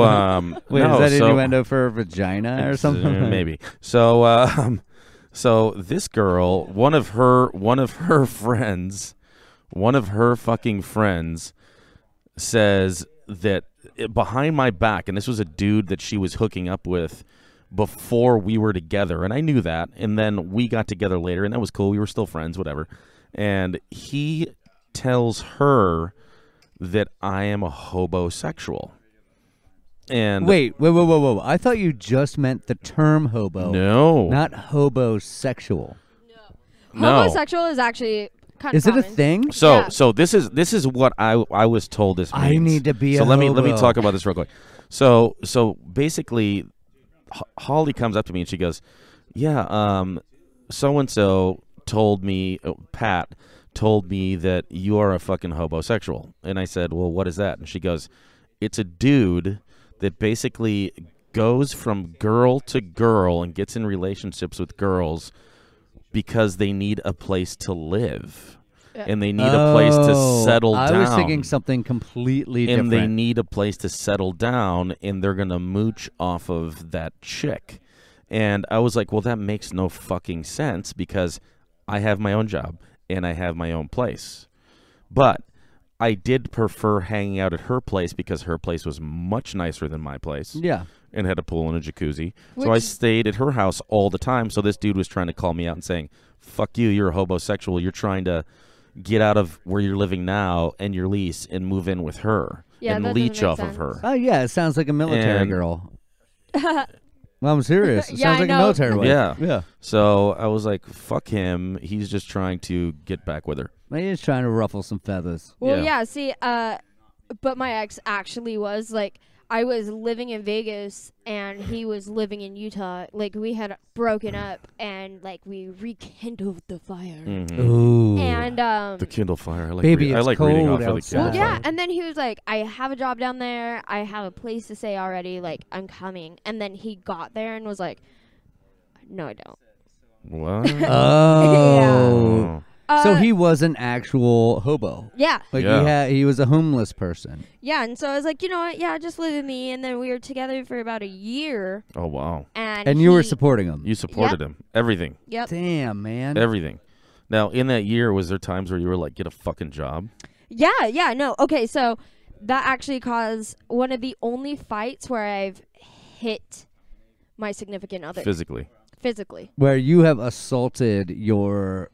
Wait, no, is that so, innuendo for vagina or something? Maybe. So so this girl, one of her fucking friends says that behind my back, and this was a dude that she was hooking up with before we were together, and I knew that, and then we got together later, and that was cool. We were still friends, whatever. And he tells her that I am a hobosexual. And Wait. I thought you just meant the term hobo. no, Not hobosexual. no. Homosexual is actually kind of Is it a common. thing? So Yeah. so this is what I was told this means. I need to be so a let me hobo. talk about this real quick. So basically, Holly comes up to me and she goes, "Yeah, so and so told me, Pat told me that you are a fucking homosexual." And I said, "Well, what is that?" And she goes, "It's a dude that basically goes from girl to girl and gets in relationships with girls because they need a place to live." And they need a place to settle down. I was thinking something completely and different. they need a place to settle down, and they're going to mooch off of that chick. And I was like, well, that makes no fucking sense because I have my own job and I have my own place. But I did prefer hanging out at her place because her place was much nicer than my place Yeah. and had a pool and a jacuzzi. So I Which- stayed at her house all the time. So this dude was trying to call me out and saying, fuck you, you're a homosexual. You're trying to get out of where you're living now and your lease and move in with her Yeah, and that leech doesn't off make of her. Oh yeah, it sounds like a military And- girl. Well, I'm serious. It Yeah, sounds I like a know. military wife. Yeah. Yeah. So I was like, fuck him. He's just trying to get back with her. Maybe he's trying to ruffle some feathers. Well, Yeah. yeah. See, but my ex actually was like, I was living in Vegas and he was living in Utah. Like we had broken up and like we rekindled the fire. Mhm. Ooh. And The Kindle Fire. I like, Baby, I it's like reading cold off of the outside. Kindle well, yeah. Fire. And then he was like, I have a job down there. I have a place to stay already. Like I'm coming. And then he got there and was like, no, I don't. What? Oh. So Uh, he was an actual hobo. Yeah. Like Yeah. he was a homeless person. Yeah. And so I was like, you know what? Yeah, just live with me. And then we were together for about a year. Oh, wow. And you were he- supporting him. You supported him. Everything. Yep. Damn, man. Everything. Now, in that year, was there times where you were like, get a fucking job? Yeah, no. Okay, so that actually caused one of the only fights where I've hit my significant other Physically. physically. Where you have assaulted your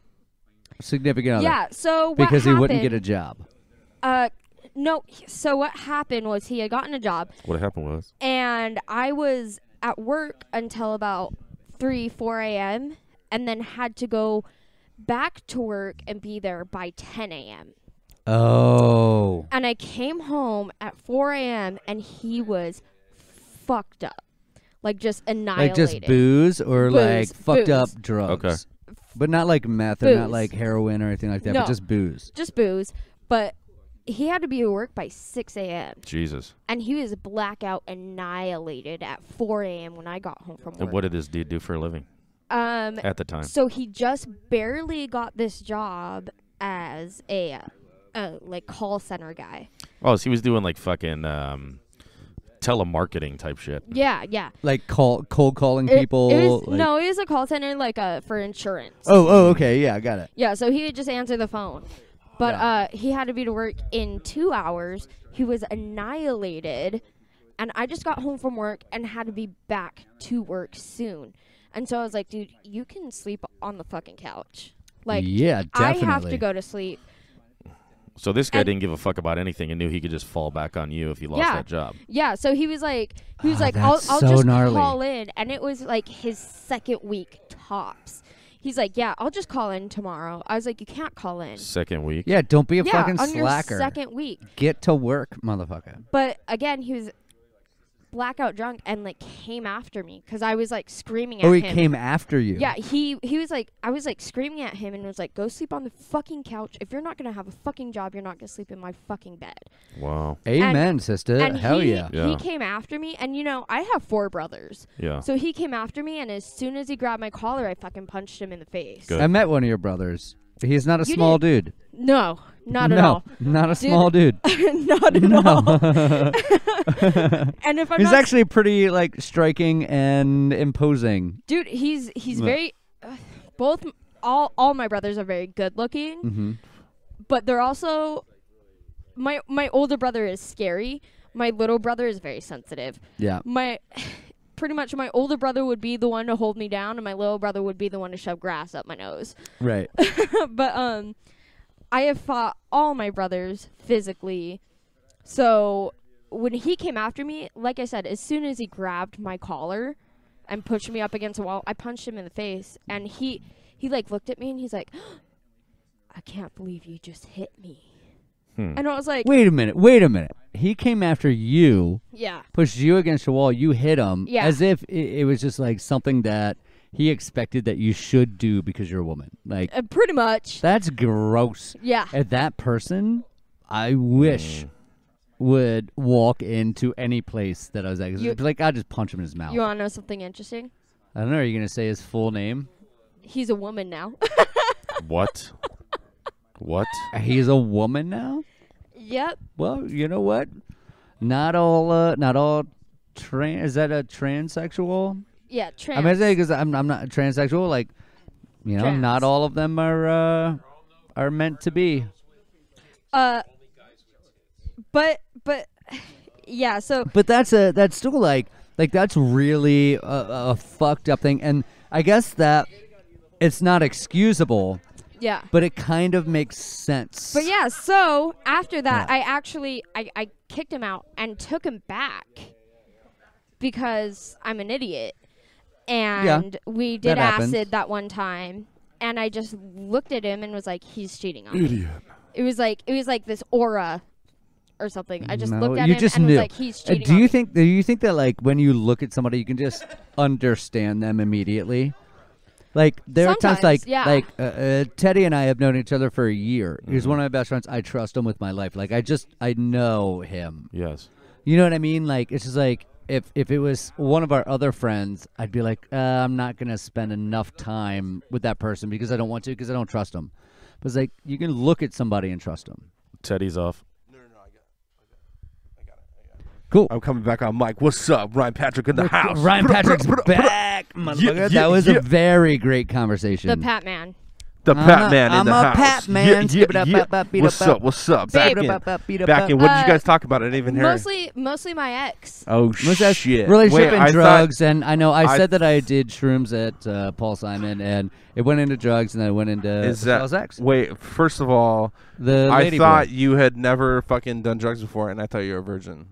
significant other. Yeah, so what Because he happened, wouldn't get a job. no, so what happened was he had gotten a job What happened was? and I was at work until about 4 a.m. and then had to go back to work and be there by 10 a.m. Oh. And I came home at 4 a.m. and he was fucked up. Like just annihilated. Like just booze or Booze, like fucked booze. up drugs? Okay. But not like meth or not Booze. like heroin or anything like that, No. but just booze. Just booze. But he had to be at work by 6 a.m. Jesus. And he was blackout annihilated at 4 a.m. when I got home from And work. what did this dude do for a living at the time? So he just barely got this job as a like call center guy. Oh, so he was doing like fucking telemarketing type shit. Yeah. Like cold calling It- people. It was, like- no, it was a call center like for insurance. Oh, okay. Yeah, I got it. Yeah, so he would just answer the phone. But he had to be to work in 2 hours. He was annihilated. And I just got home from work and had to be back to work soon. And so I was like, dude, you can sleep on the fucking couch. Like, yeah, definitely. I have to go to sleep. So this guy And- didn't give a fuck about anything and knew he could just fall back on you if he lost Yeah. that job. Yeah, so he was like, I'll that's so just gnarly. call in. And it was like his second week tops. He's like, yeah, I'll just call in tomorrow. I was like, you can't call in. Second week. Yeah, don't be a Yeah, fucking on slacker. your second week. Get to work, motherfucker. But again, he was blackout drunk and like came after me because I was like screaming at Oh, him. he came after you. Yeah, he was like, I was like screaming at him and was like, go sleep on the fucking couch. If you're not gonna have a fucking job, you're not gonna sleep in my fucking bed. Wow. Amen, sister. And Hell he, yeah. Yeah. he came after me, and you know I have 4 brothers, Yeah. so he came after me, and as soon as he grabbed my collar, I fucking punched him in the face. Good. I met one of your brothers. He's not a You small dude. No, not at no, all. not a Dude. small dude. Not at No. all. And if I'm He's not, actually pretty like striking and imposing. dude, he's Yeah. very. Both all my brothers are very good looking, Mm-hmm. but they're also. My older brother is scary. My little brother is very sensitive. Yeah. Pretty much my older brother would be the one to hold me down, and my little brother would be the one to shove grass up my nose. Right. But I have fought all my brothers physically. So when he came after me, like I said, as soon as he grabbed my collar and pushed me up against a wall, I punched him in the face, and he like looked at me and he's like, I can't believe you just hit me. And I was like, Wait a minute. He came after you, yeah. pushed you against the wall, you hit him, Yeah. as if it was just like something that he expected that you should do because you're a woman. Like, Pretty much. that's gross. Yeah. And that person, I wish would walk into any place that I was at. 'Cause it'd be like, I'd just punch him in his mouth. You want to know something interesting? I don't know. Are you going to say his full name? He's a woman now. What? What? He's a woman now? Yep. Well, you know what? Not all trans. Is that a transsexual? Yeah, trans. I'm gonna say because I'm not transsexual. Like, you know, Trans. not all of them are meant to be. But yeah, so But that's still like that's really a fucked up thing, and I guess that it's not excusable, yeah. but it kind of makes sense. But yeah, so after that, I actually I kicked him out and took him back because I'm an idiot. And we did that happens. acid that one time, and I just looked at him and was like, he's cheating on me. It was like this aura or something. I just No, looked at you him just and knew. was like, he's cheating Do on you me. think? Do you think that like when you look at somebody, you can just understand them immediately? Like there are times Sometimes, yeah. Teddy and I have known each other for a year. He's Mm-hmm. one of my best friends. I trust him with my life. Like I know him. Yes. You know what I mean? Like it's just like if it was one of our other friends, I'd be like, I'm not gonna spend enough time with that person because I don't want to because I don't trust them. But it's like you can look at somebody and trust them. Teddy's off. Cool. I'm coming back on mic. What's up? Ryan Patrick in the house. Ryan Patrick's back, motherfucker. That was a very great conversation. The Pat Man. The Pat Man in I'm the a house. Pat Man. What's up? What's up? Back in. Back in. What did you guys talk about? I didn't even hear. Mostly my ex. Oh shit. Relationship Wait, and I drugs, and I know I I said that I did shrooms at Paul Simon, and it went into drugs, and then it went into Is that Michelle's ex. Wait? First of all, The I lady thought boy. you had never fucking done drugs before, and I thought you were a virgin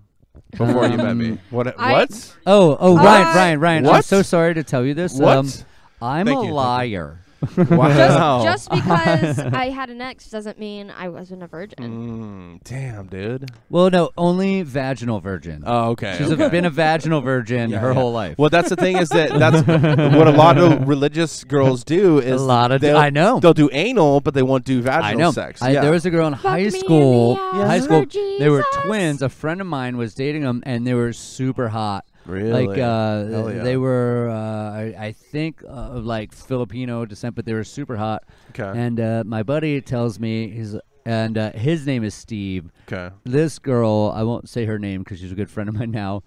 before you met me. What? I- What? Oh, Ryan. I'm What? so sorry to tell you this. What? I'm Thank a you, thank you. liar. Wow. Just because I had an ex doesn't mean I wasn't a virgin. Damn, dude. Well, no, only vaginal virgin. Oh, okay. She's okay. been a vaginal virgin Yeah, her yeah. whole life. Well, that's the thing is that's what a lot of religious girls do is I know. they'll do anal, but they won't do vaginal I know. sex. There was a girl in high me in school. the High ass school. for They were Jesus. twins. A friend of mine was dating them, and they were super hot. Really? Like Hell yeah. they were, I think, like Filipino descent, but they were super hot. Okay. And my buddy tells me his name is Steve. Okay. This girl, I won't say her name because she's a good friend of mine now.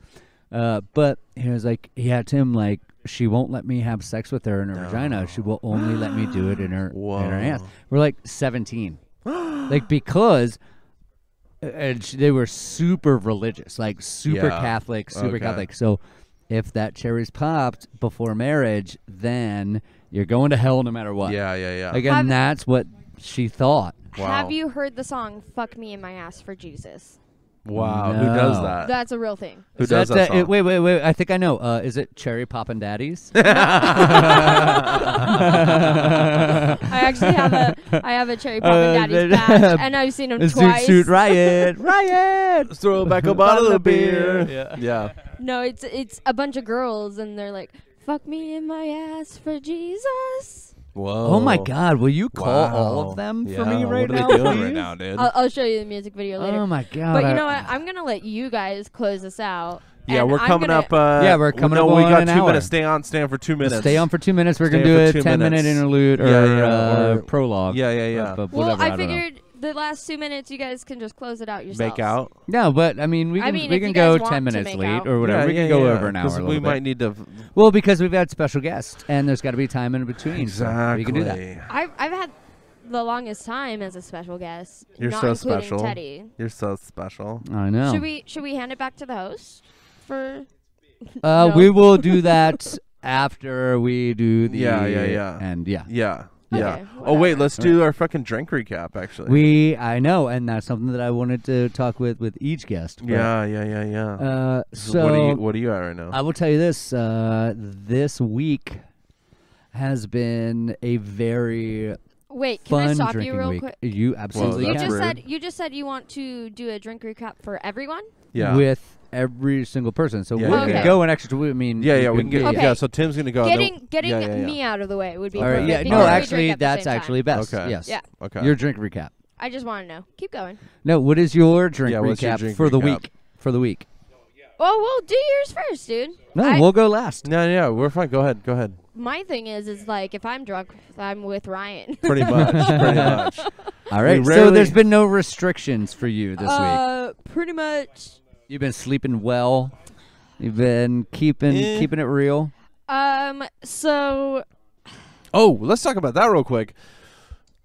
But he was like, Tim, like, she won't let me have sex with her in her vagina. She will only let me do it in her ass. We're like 17, like because. And they were super religious, like super Yeah. Catholic, super Okay. Catholic. So if that cherry's popped before marriage, then you're going to hell no matter what. Yeah. Again, that's what she thought. Wow. Have you heard the song "Fuck Me in My Ass for Jesus"? Wow. Who does No. that? That's a real thing. Who Is does that song? wait. I think I know. Is it Cherry Poppin' Daddies? I actually have a Cherry Poppin' Daddy's badge, and I've seen him twice. Zoot Riot. Let's throw back a bottle of beer. Yeah. No, it's a bunch of girls, and they're like, "Fuck me in my ass for Jesus." Whoa. Oh my God! Will you call all Wow. of them Yeah, for me right what now? are they doing please? right now, dude? I'll show you the music video later. Oh my God! But you know what? I'm gonna let you guys close this out. Yeah, and we're I'm coming gonna- up. Yeah, we're coming no, up we on got an 2 hour. minutes. Stay on for 2 minutes. Stay on for 2 minutes. We're Stay gonna do on a for 2 10-minute minutes. interlude or, or prologue. Yeah. But Well, whatever, I don't know. figured the last 2 minutes you guys can just close it out yourselves. Make out. No, but I mean, we can if we can you go guys want 10 to minutes make late out. or whatever. we can go over an hour. 'cause A we little might bit. need to. Well, because we've had special guests, and there's got to be time in between. Exactly. So we can do that. I've had the longest time as a special guest. You're not so including special. Teddy. You're so special. I know. Should we hand it back to the host for? We will do that after we do the. Yeah. And yeah. Yeah. Okay, Yeah. Oh wait, whatever. let's do our fucking drink recap. Actually. I know, and that's something that I wanted to talk with each guest. but, Yeah. So what are you at right now? I will tell you this: this week has been a very Wait, can I fun stop you drinking real week. quick? You absolutely Well, You can. that's just said you want to do a drink recap for everyone. Yeah. with every single person. So Yeah, we're yeah, gonna yeah. go an extra. I mean, Yeah, we can get. Okay. Yeah, so Tim's gonna go. Getting yeah. me out of the way would be All right. perfect. Yeah. because No, we drink actually, at the that's same time. actually best. Okay. Yes. Yeah. Okay. Your drink recap. I just want to know. Keep going. No, what is your drink Yeah, what's your recap drink for the recap? week? For the week. Well, we'll do yours first, dude. No, we'll go last. No, yeah, we're fine. Go ahead. My thing is like if I'm drunk, I'm with Ryan. Pretty much. All right. So rarely- there's been no restrictions for you this week. Pretty much. You've been sleeping well. You've been keeping it real. So Oh, let's talk about that real quick.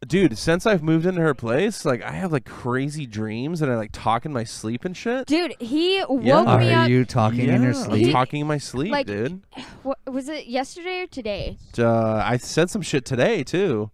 Dude, since I've moved into her place, like I have like crazy dreams and I like talk in my sleep and shit. dude, he woke Yeah. me Are up. you talking in your Yeah, sleep? I'm talking in my sleep, Like- dude. What, was it yesterday or today? I said some shit today too.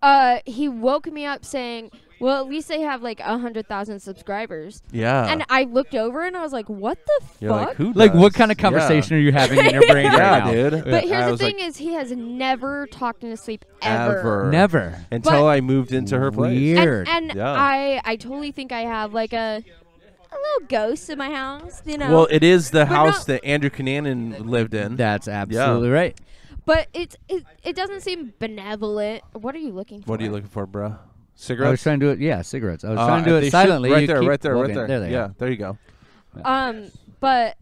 He woke me up saying, "Well, at least they have like 100,000 subscribers." Yeah. And I looked over and I was like, "What the You're fuck?" like, who Like, what does? kind of Yeah. conversation are you having in your brain Yeah, right now? dude. But I here's the was thing: like, is he has never talked in his sleep ever. Ever. Never. Until But- I moved into her place. Weird. And Yeah. I totally think I have like a little ghost in my house, you know. Well, it is the But house no- that Andrew Cunanan lived in. That's absolutely right. but it doesn't seem benevolent. What are you looking for? What are you looking for, bruh? I was Cigarettes? trying to do it. Yeah, cigarettes. I was trying to do they it should- silently. Right You there, keep right there. walking. There they Yeah, are. there you go. But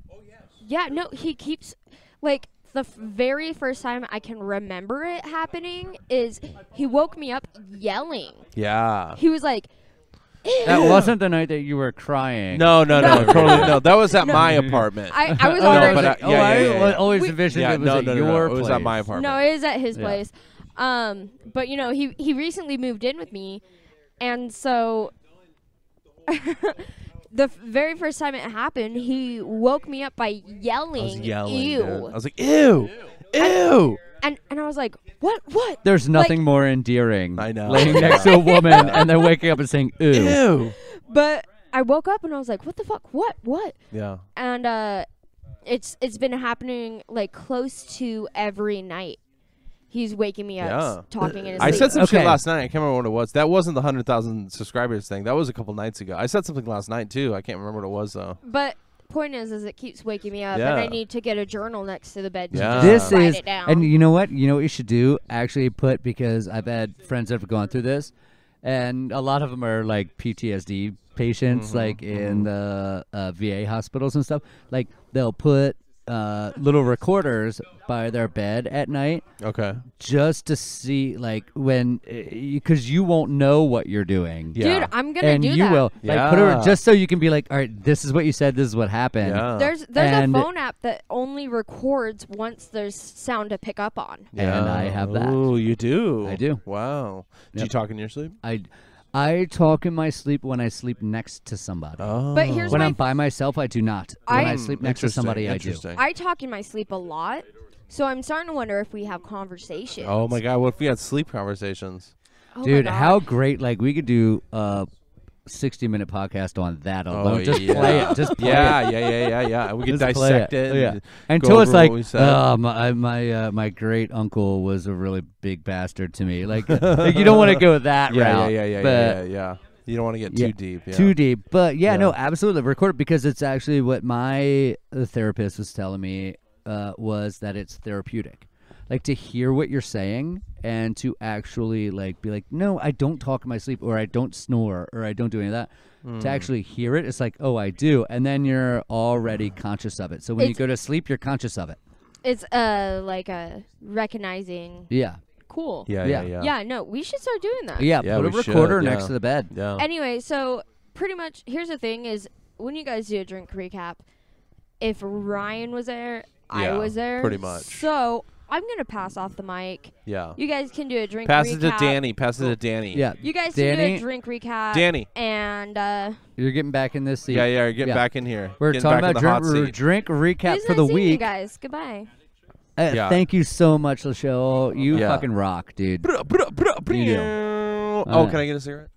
yeah, no, he keeps like the very first time I can remember it happening is he woke me up yelling. Yeah. He was like, That "Ew." wasn't the night that you were crying. No, totally no. That was at No. my apartment. I was Oh, already. but I yeah. always We- envisioned Yeah, it was no, at no, your It was at my place. apartment. No, it is at his Yeah. place. But you know, he recently moved in with me, and so the very first time it happened, he woke me up by I yelling, was yelling. "Ew!" Dude. I was like, ew, ew. And I was like, "What? What?" There's nothing Like- more endearing. I know. Laying next to a woman and then waking up and saying, "Ew." Ew. But I woke up and I was like, "What the fuck? What? What?" Yeah. And it's been happening like close to every night. He's waking me up, Yeah. talking in his I sleep. said some shit Okay. last night. I can't remember what it was. That wasn't the 100,000 subscribers thing. That was a couple nights ago. I said something last night too. I can't remember what it was though. But point is it keeps waking me up, Yeah. and I need to get a journal next to the bed. To Yeah. just This write is, it down. and you know what? You know what you should do? Actually put, because I've had friends that have gone through this, and a lot of them are like PTSD patients, like in the VA hospitals and stuff. Like they'll put little recorders by their bed at night Okay. just to see, like, when, because you won't know what you're doing. Yeah. Dude, I'm gonna And do you that. will, like, put Yeah. it just so you can be like, all right, this is what you said, this is what happened. Yeah. There's And- a phone app that only records once there's sound to pick up on. And I have that. Oh, you do. I do. Wow. Do you Yep. talk in your sleep? I talk in my sleep when I sleep next to somebody. Oh. But here's When my I'm by myself, I do not. When I I- sleep next to somebody, I do. Interesting. I talk in my sleep a lot, so I'm starting to wonder if we have conversations. Oh my God! What if we had sleep conversations? Oh my Dude, God. how great! Like we could do 60-minute podcast on that alone. Oh, Just yeah. play it. Just play it. Yeah. We can Just play dissect it. Yeah. and Until go it's over like, what we said. my great uncle was a really big bastard to me. Like you don't want to go that route. but yeah. You don't want to get Yeah, too deep. Yeah. Too deep. But Yeah. no, absolutely. Record it because it's actually what my therapist was telling me was that it's therapeutic. Like to hear what you're saying and to actually like be like, no, I don't talk in my sleep or I don't snore or I don't do any of that. To actually hear it, it's like, oh, I do. And then you're already conscious of it. So when you It's- go to sleep, you're conscious of it. It's like a recognizing. Yeah. Cool. Yeah. Yeah. No, we should start doing that. Yeah, Yeah, put a we should, recorder yeah. next to the bed. Yeah. Anyway, so pretty much here's the thing: is when you guys do a drink recap, if Ryan was there, I Yeah, was there. pretty much. So I'm gonna pass off the mic. Yeah. You guys can do a drink. Pass recap. it to Danny. Pass it to Danny. Yeah. You guys can do Danny, a drink recap. Danny. And you're getting back in this seat. Yeah. You're getting Yeah. back in here. We're Getting talking back in about the hot seat. drink recap it's for nice the seeing you week. guys. Goodbye. Yeah. Thank you so much, Lachelle. You Yeah. fucking rock, dude. You do. Oh, can I get a cigarette?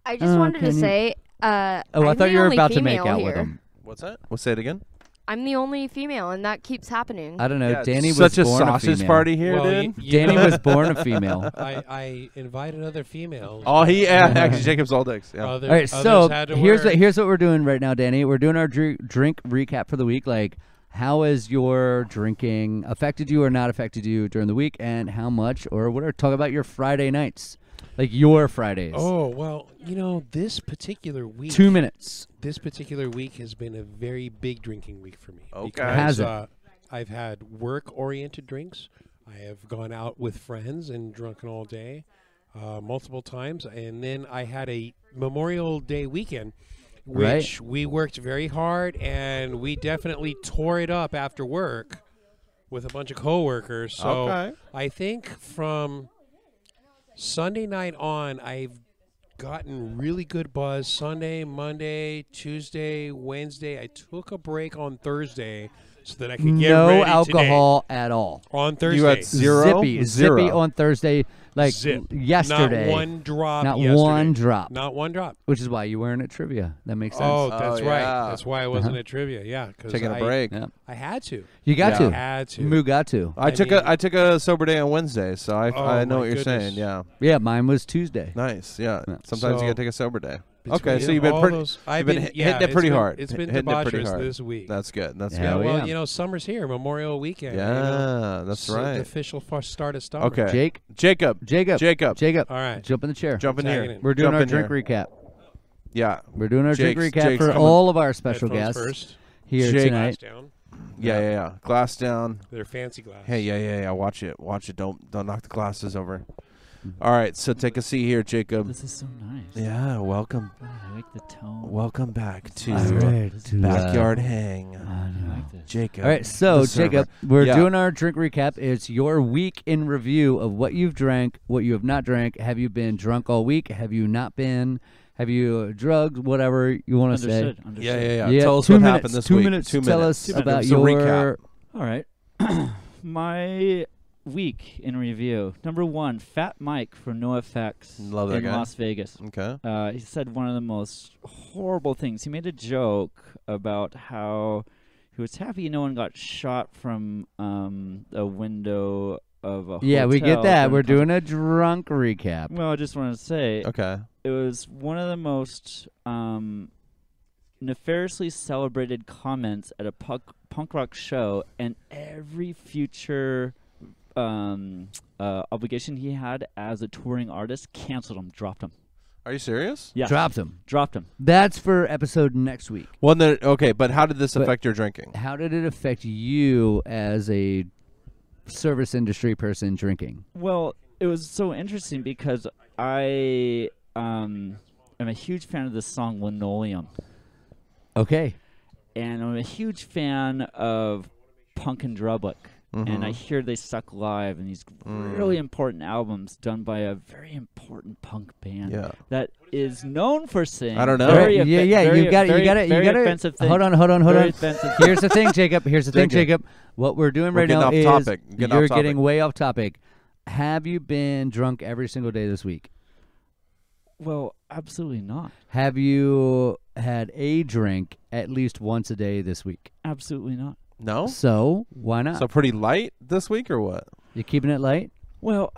I just wanted to can you- say. Oh, I I'm thought the you were only about to make female out here. with him. What's that? What's that again? I'm the only female, and that keeps happening. I don't know. Yeah, Danny was such a born sausage female. party here, Well, dude. Danny was born a female. I invited other females. Oh, actually Jacob's all dicks. Yeah. All right, so here's what we're doing right now, Danny. We're doing our drink recap for the week. Like, how has your drinking affected you or not affected you during the week, and how much or whatever? Talk about your Friday nights, like your Fridays. Oh well, this particular week. 2 minutes. This particular week has been a very big drinking week for me. Okay. Because, Has it? I've had work-oriented drinks. I have gone out with friends and drunken all day, multiple times, and then I had a Memorial Day weekend, which we worked very hard, and we definitely tore it up after work with a bunch of coworkers. So Okay. I think from Sunday night on, I've gotten really good buzz. Sunday, Monday, Tuesday, Wednesday. I took a break on Thursday so that I could get No ready alcohol at all. today. On Thursday. You had zero? Zippy Zero. on Thursday, like Zip. yesterday. Not one drop. Not yesterday. one drop. Not one drop. Which is why you weren't at trivia. That makes sense. Oh, that's Oh, right. yeah. That's why I wasn't at trivia. Yeah, because Taking a break. Yeah. I had to. You got Yeah. to. Had to. Moo got to. I took a sober day on Wednesday, so I Oh, know my what you're goodness. saying. Yeah. Yeah, mine was Tuesday. Nice. Yeah. Yeah. Sometimes So- you gotta take a sober day. Between Okay, so you've been all pretty. those- You've I've been been hitting yeah, it pretty it's been- hard. It's been Hitting it pretty debaucherous hard. this week. That's good. That's Yeah, good. well, Well, summer's here, Memorial Weekend. Yeah, that's So right. The official start of summer. Okay. Jake, Jacob. Jacob. All right. jump in the chair. Jump in Tagging here. it. We're doing Jump our in drink here. recap. Yeah. We're doing our drink Jake's recap for coming. all of our special Headphones guests first. here Jake- tonight. Glass down. Yeah. Glass down. They're fancy glass. Hey, yeah. Watch it. Don't knock the glasses over. All right, so take a seat here, Jacob. This is so nice. Yeah, welcome. God, I like the tone. Welcome back to All right, to, Backyard Hang. I like this. Jacob. All right, so the server. Jacob, we're Yeah. doing our drink recap. It's your week in review of what you've drank, what you have not drank. Have you been drunk all week? Have you not been? Have you drugged? Whatever you want to say. Understood. Yeah. Tell us 2 what minutes, happened this 2 week. minutes. 2 Tell minutes. us 2 about minutes. A recap. your. All right. My week in review. Number 1, Fat Mike from NoFX Love that in guy. Las Vegas. Okay. He said one of the most horrible things. He made a joke about how he was happy no one got shot from a window of a Yeah, we get hotel that. during We're the doing a drunk recap. Well, I just want to say Okay. it was one of the most nefariously celebrated comments at a punk rock show, and every future obligation he had as a touring artist canceled him, dropped him. Are you serious? Yeah, Dropped him. dropped him. That's for episode next week. Well, then, okay, but how did this But- affect your drinking? How did it affect you as a service industry person drinking? Well, it was so interesting because I am a huge fan of the song Linoleum, Okay. and I'm a huge fan of Punk and Drublick. And I hear they suck live and these really important albums done by a very important punk band Yeah. that is known for saying I don't know. very Yeah, offe- yeah, very- you got very- you got it. You very got offensive it. thing. Hold on. Very offensive Here's the thing, Jacob. Here's the thing, Jacob. Jacob. What we're doing We're right getting now off is topic. Getting you're off topic. getting way off topic. Have you been drunk every single day this week? Well, Absolutely not. Have you had a drink at least once a day this week? Absolutely not. No. So why not? So pretty light this week or what? You keeping it light? Well,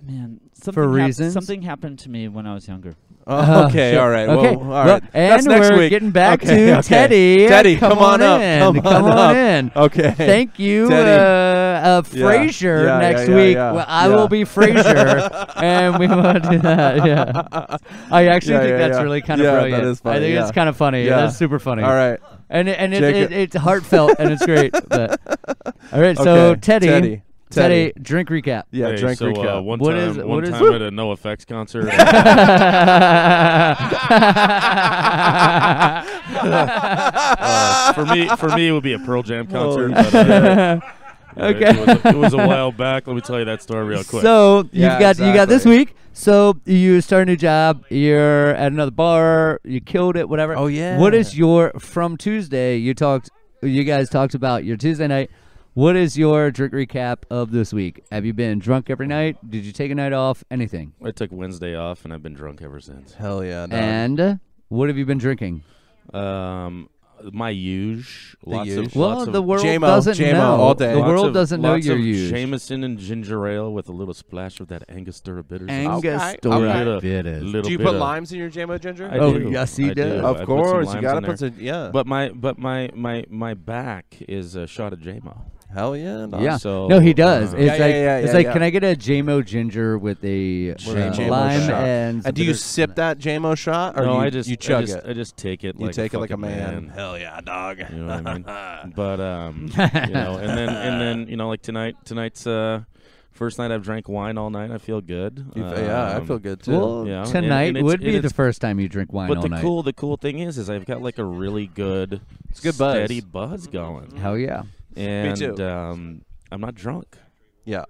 man, For reasons? something happened to me when I was younger. Oh, okay, all right. Okay. Well, all right. And That's next we're week. getting back Okay, to okay. Teddy. Teddy, come on up. in. Come on up. in. Okay. Thank you, Teddy. Frasier Yeah, next yeah, week. yeah. Well, I Yeah. will be Frasier, and we want to do that. Yeah. I actually think that's really kind of Yeah, that brilliant. is funny, I think yeah. it's kind of funny. Yeah. That's super funny. All right. And Jacob. it's heartfelt and it's great. But, all right, so Okay. Teddy, Teddy. drink recap. Yeah, Hey, drink so, recap. one What time, is- one what is- time at a NoFX concert. For me, it would be a Pearl Jam concert. But, Okay. it was a while back. Let me tell you that story real quick. So Yeah, you got this exactly. week. So you start a new job. You're at another bar. You killed it. Whatever. Oh, yeah. What is your from Tuesday? You guys talked about your Tuesday night. What is your drink recap of this week? Have you been drunk every night? Did you take a night off? Anything? I took Wednesday off, and I've been drunk ever since. Hell yeah. dog. And what have you been drinking? My huge, lots huge. of Well, lots of the world JMO, doesn't JMO know. all day. The Lots world of- doesn't know lots your of use. Jameson and ginger ale with a little splash of that Angostura bitters. Angostura Okay. bitters. Little Do you bit put of- limes in your JMO ginger? I Oh, do. yes, he I do. does. I Of put some course, you limes gotta in put there. some. Yeah. But my back is a shot of JMO. Hell yeah. dog. Yeah. So, No, he does. It's Yeah, like yeah, it's yeah, like, yeah. can I get a JMO ginger with a JMO lime shot. and? And do you bitters? sip that JMO shot, or no, you, I just you chug I it? just take it. You like take it like a fucking man. Hell yeah, dog. You know what I mean? But you know, and then you know, like tonight's first night I've drank wine all night. I feel good. Yeah, I feel good too. Well, Yeah, and tonight it's- would be and the it's- first time you drink wine But all the night. cool thing is I've got like a really good, good buzz. steady buzz going, Hell yeah. and too. I'm not drunk. Yeah.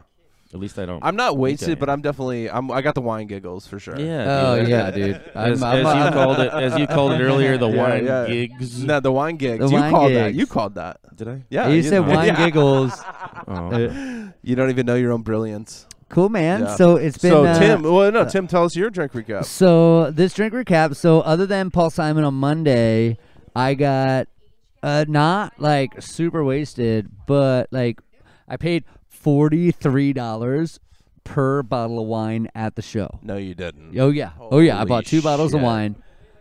At least I don't. I'm not wasted, Okay. but I'm definitely. I got the wine giggles for sure. Yeah. Oh dude. yeah, dude. As you called it earlier, the Yeah, wine yeah. gigs. No, the wine gigs. The you wine called that. gigs. You called that. Did I? Yeah. You said wine yeah. giggles. Oh. You don't even know your own brilliance. Cool, man. Yeah. So it's been. So Tim, well, no, Tim, tell us your drink recap. So this drink recap. So other than Paul Simon on Monday, I got not like super wasted, but like I paid $43 per bottle of wine at the show. No, you didn't. Oh yeah, I Holy bought 2 bottles of shit. wine.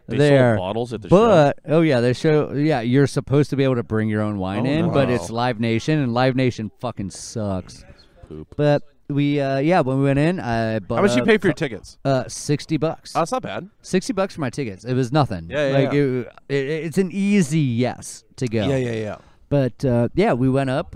They there, sold bottles at the but oh yeah, they show. Yeah, you're supposed to be able to bring your own wine Oh, in, no. but Wow. it's Live Nation, and Live Nation fucking sucks. Poop. But we, when we went in, I bought. How much you pay for your tickets? $60. Oh, that's not bad. $60 for my tickets. It was nothing. Yeah, yeah, like yeah. it's an easy yes to go. Yeah. But yeah, we went up.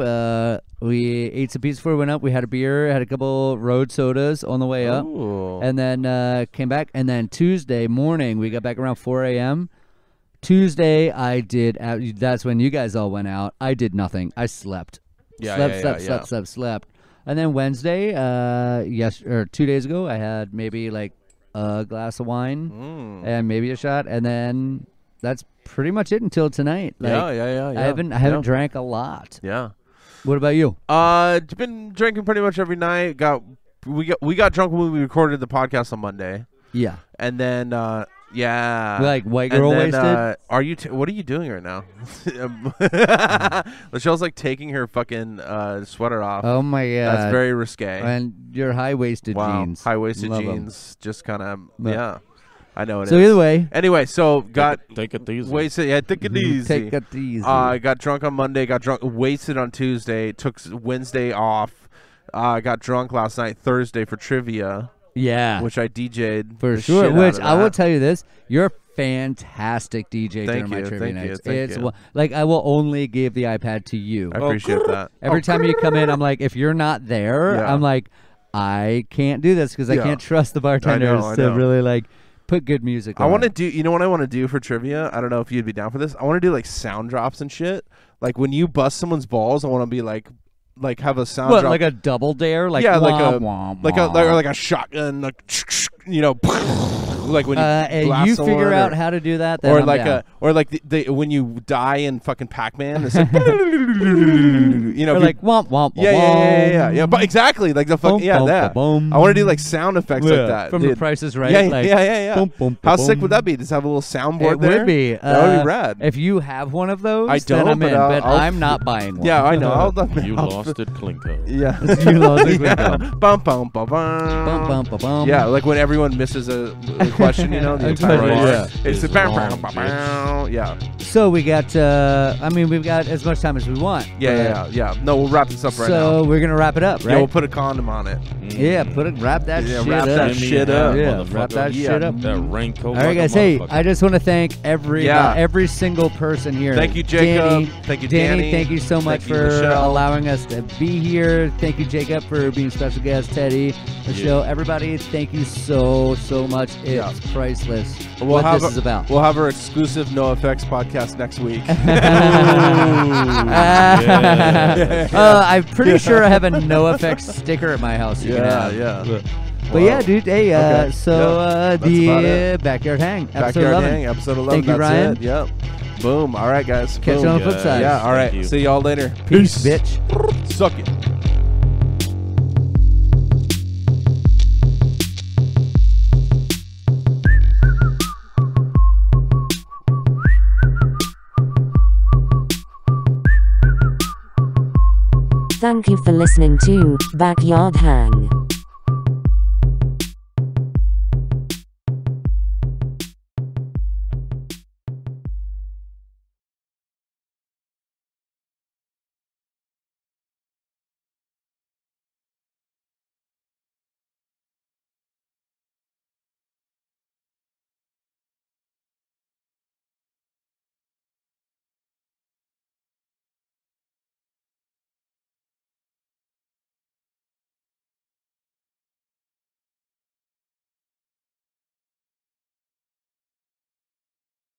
We ate some pizza before we went up. We had a beer, had a couple road sodas on the way up, Ooh. and then came back. And then Tuesday morning, we got back around 4 a.m. Tuesday, I did. That's when you guys all went out. I did nothing. I slept. Slept. And then Wednesday, 2 days ago, I had maybe like a glass of wine and maybe a shot, and then that's pretty much it until tonight. Like, yeah. I haven't drank a lot. Yeah. What about you? Been drinking pretty much every night. We got drunk when we recorded the podcast on Monday, Yeah, and then yeah, like white and girl then, wasted. Are you? What are you doing right now? Michelle's like taking her fucking sweater off. Oh my god, That's very risque. And your high waisted Wow, jeans, high waisted Love 'em. jeans, just kind of But- yeah. I know it is. So either way, Anyway, so got Take it easy. wasted. Yeah, take it easy. take it easy. Got drunk on Monday. Got drunk, wasted on Tuesday. Took Wednesday off. Got drunk last night, Thursday for trivia, yeah, which I DJ'd for the sure. shit out Which of I will that. tell you this: you're a fantastic DJ Thank during my you, trivia thank you, nights. thank It's you. like I will only give the iPad to you. I appreciate that. Every time you come in, I'm like, if you're not there, Yeah. I'm like, I can't do this because I Yeah. can't trust the bartenders I to know. really like put good music I on. want to do. You know what I want to do for trivia? I don't know if you'd be down for this. I want to do like sound drops and shit. Like when you bust someone's balls, I want to be like have a sound What, drop. like a double dare? Like Yeah, like wah, a- wah, like wah. a like a shotgun, like you know. like when you and blast you someone, figure or, out how to do that, then or I'm like down. when you die in fucking Pac-Man, it's like, you know, Or if you- like womp womp yeah. But exactly, like the fucking that. I want to do like sound effects like that from dude. The Price is Right. Yeah, like, yeah. boom, boom, How boom. sick would that be? Does it have a little soundboard It there? would be. That would be rad. If you have one of those, I then don't, I'm but in. I'll- But I'll- I'm not buying one. Yeah, I know. You lost it, Klinko. Yeah. You lost it, Yeah. Klinko. Bum, bum, bum, Bum, bum. bum, bum, bum. Yeah, like when everyone misses a question, you know, the entire Right. bar. Yeah. It's the It's bam, long, bam, bam, bam. Yeah. So we got. I mean, we've got as much time as we want. Yeah. No, we'll wrap this up right so now. we're gonna wrap it up, right? Yeah, we'll put a condom on it. Yeah, wrap that Yeah, shit wrap up. that Give me shit a up. Yeah, motherfucker. wrap that Yeah. shit up. That raincoat. All right, like a guys. Hey, motherfucker. I just want to thank every single person here. Thank you, Jacob. Danny, Thank you, Danny. Thank you so much Thank you, for Michelle. allowing us to be here. Thank you, Jacob, for being special guest. Teddy, Michelle, everybody. Thank you so much. It's Yeah. priceless. We'll what have this is about. We'll have our exclusive NoFX podcast next week. I'm pretty sure I have a NoFX sticker at my house. You can have. yeah. But yeah, dude. Hey, Okay. so That's about the it. Backyard Hang, episode Backyard 11. Hang, episode 11. Thank you, That's Ryan. it. Yep. Boom. All right, guys. Catch Boom. you on the flip Guys. side. Yeah. All right. Thank you. See y'all later. Peace, bitch. Suck it. Thank you for listening to Backyard Hang.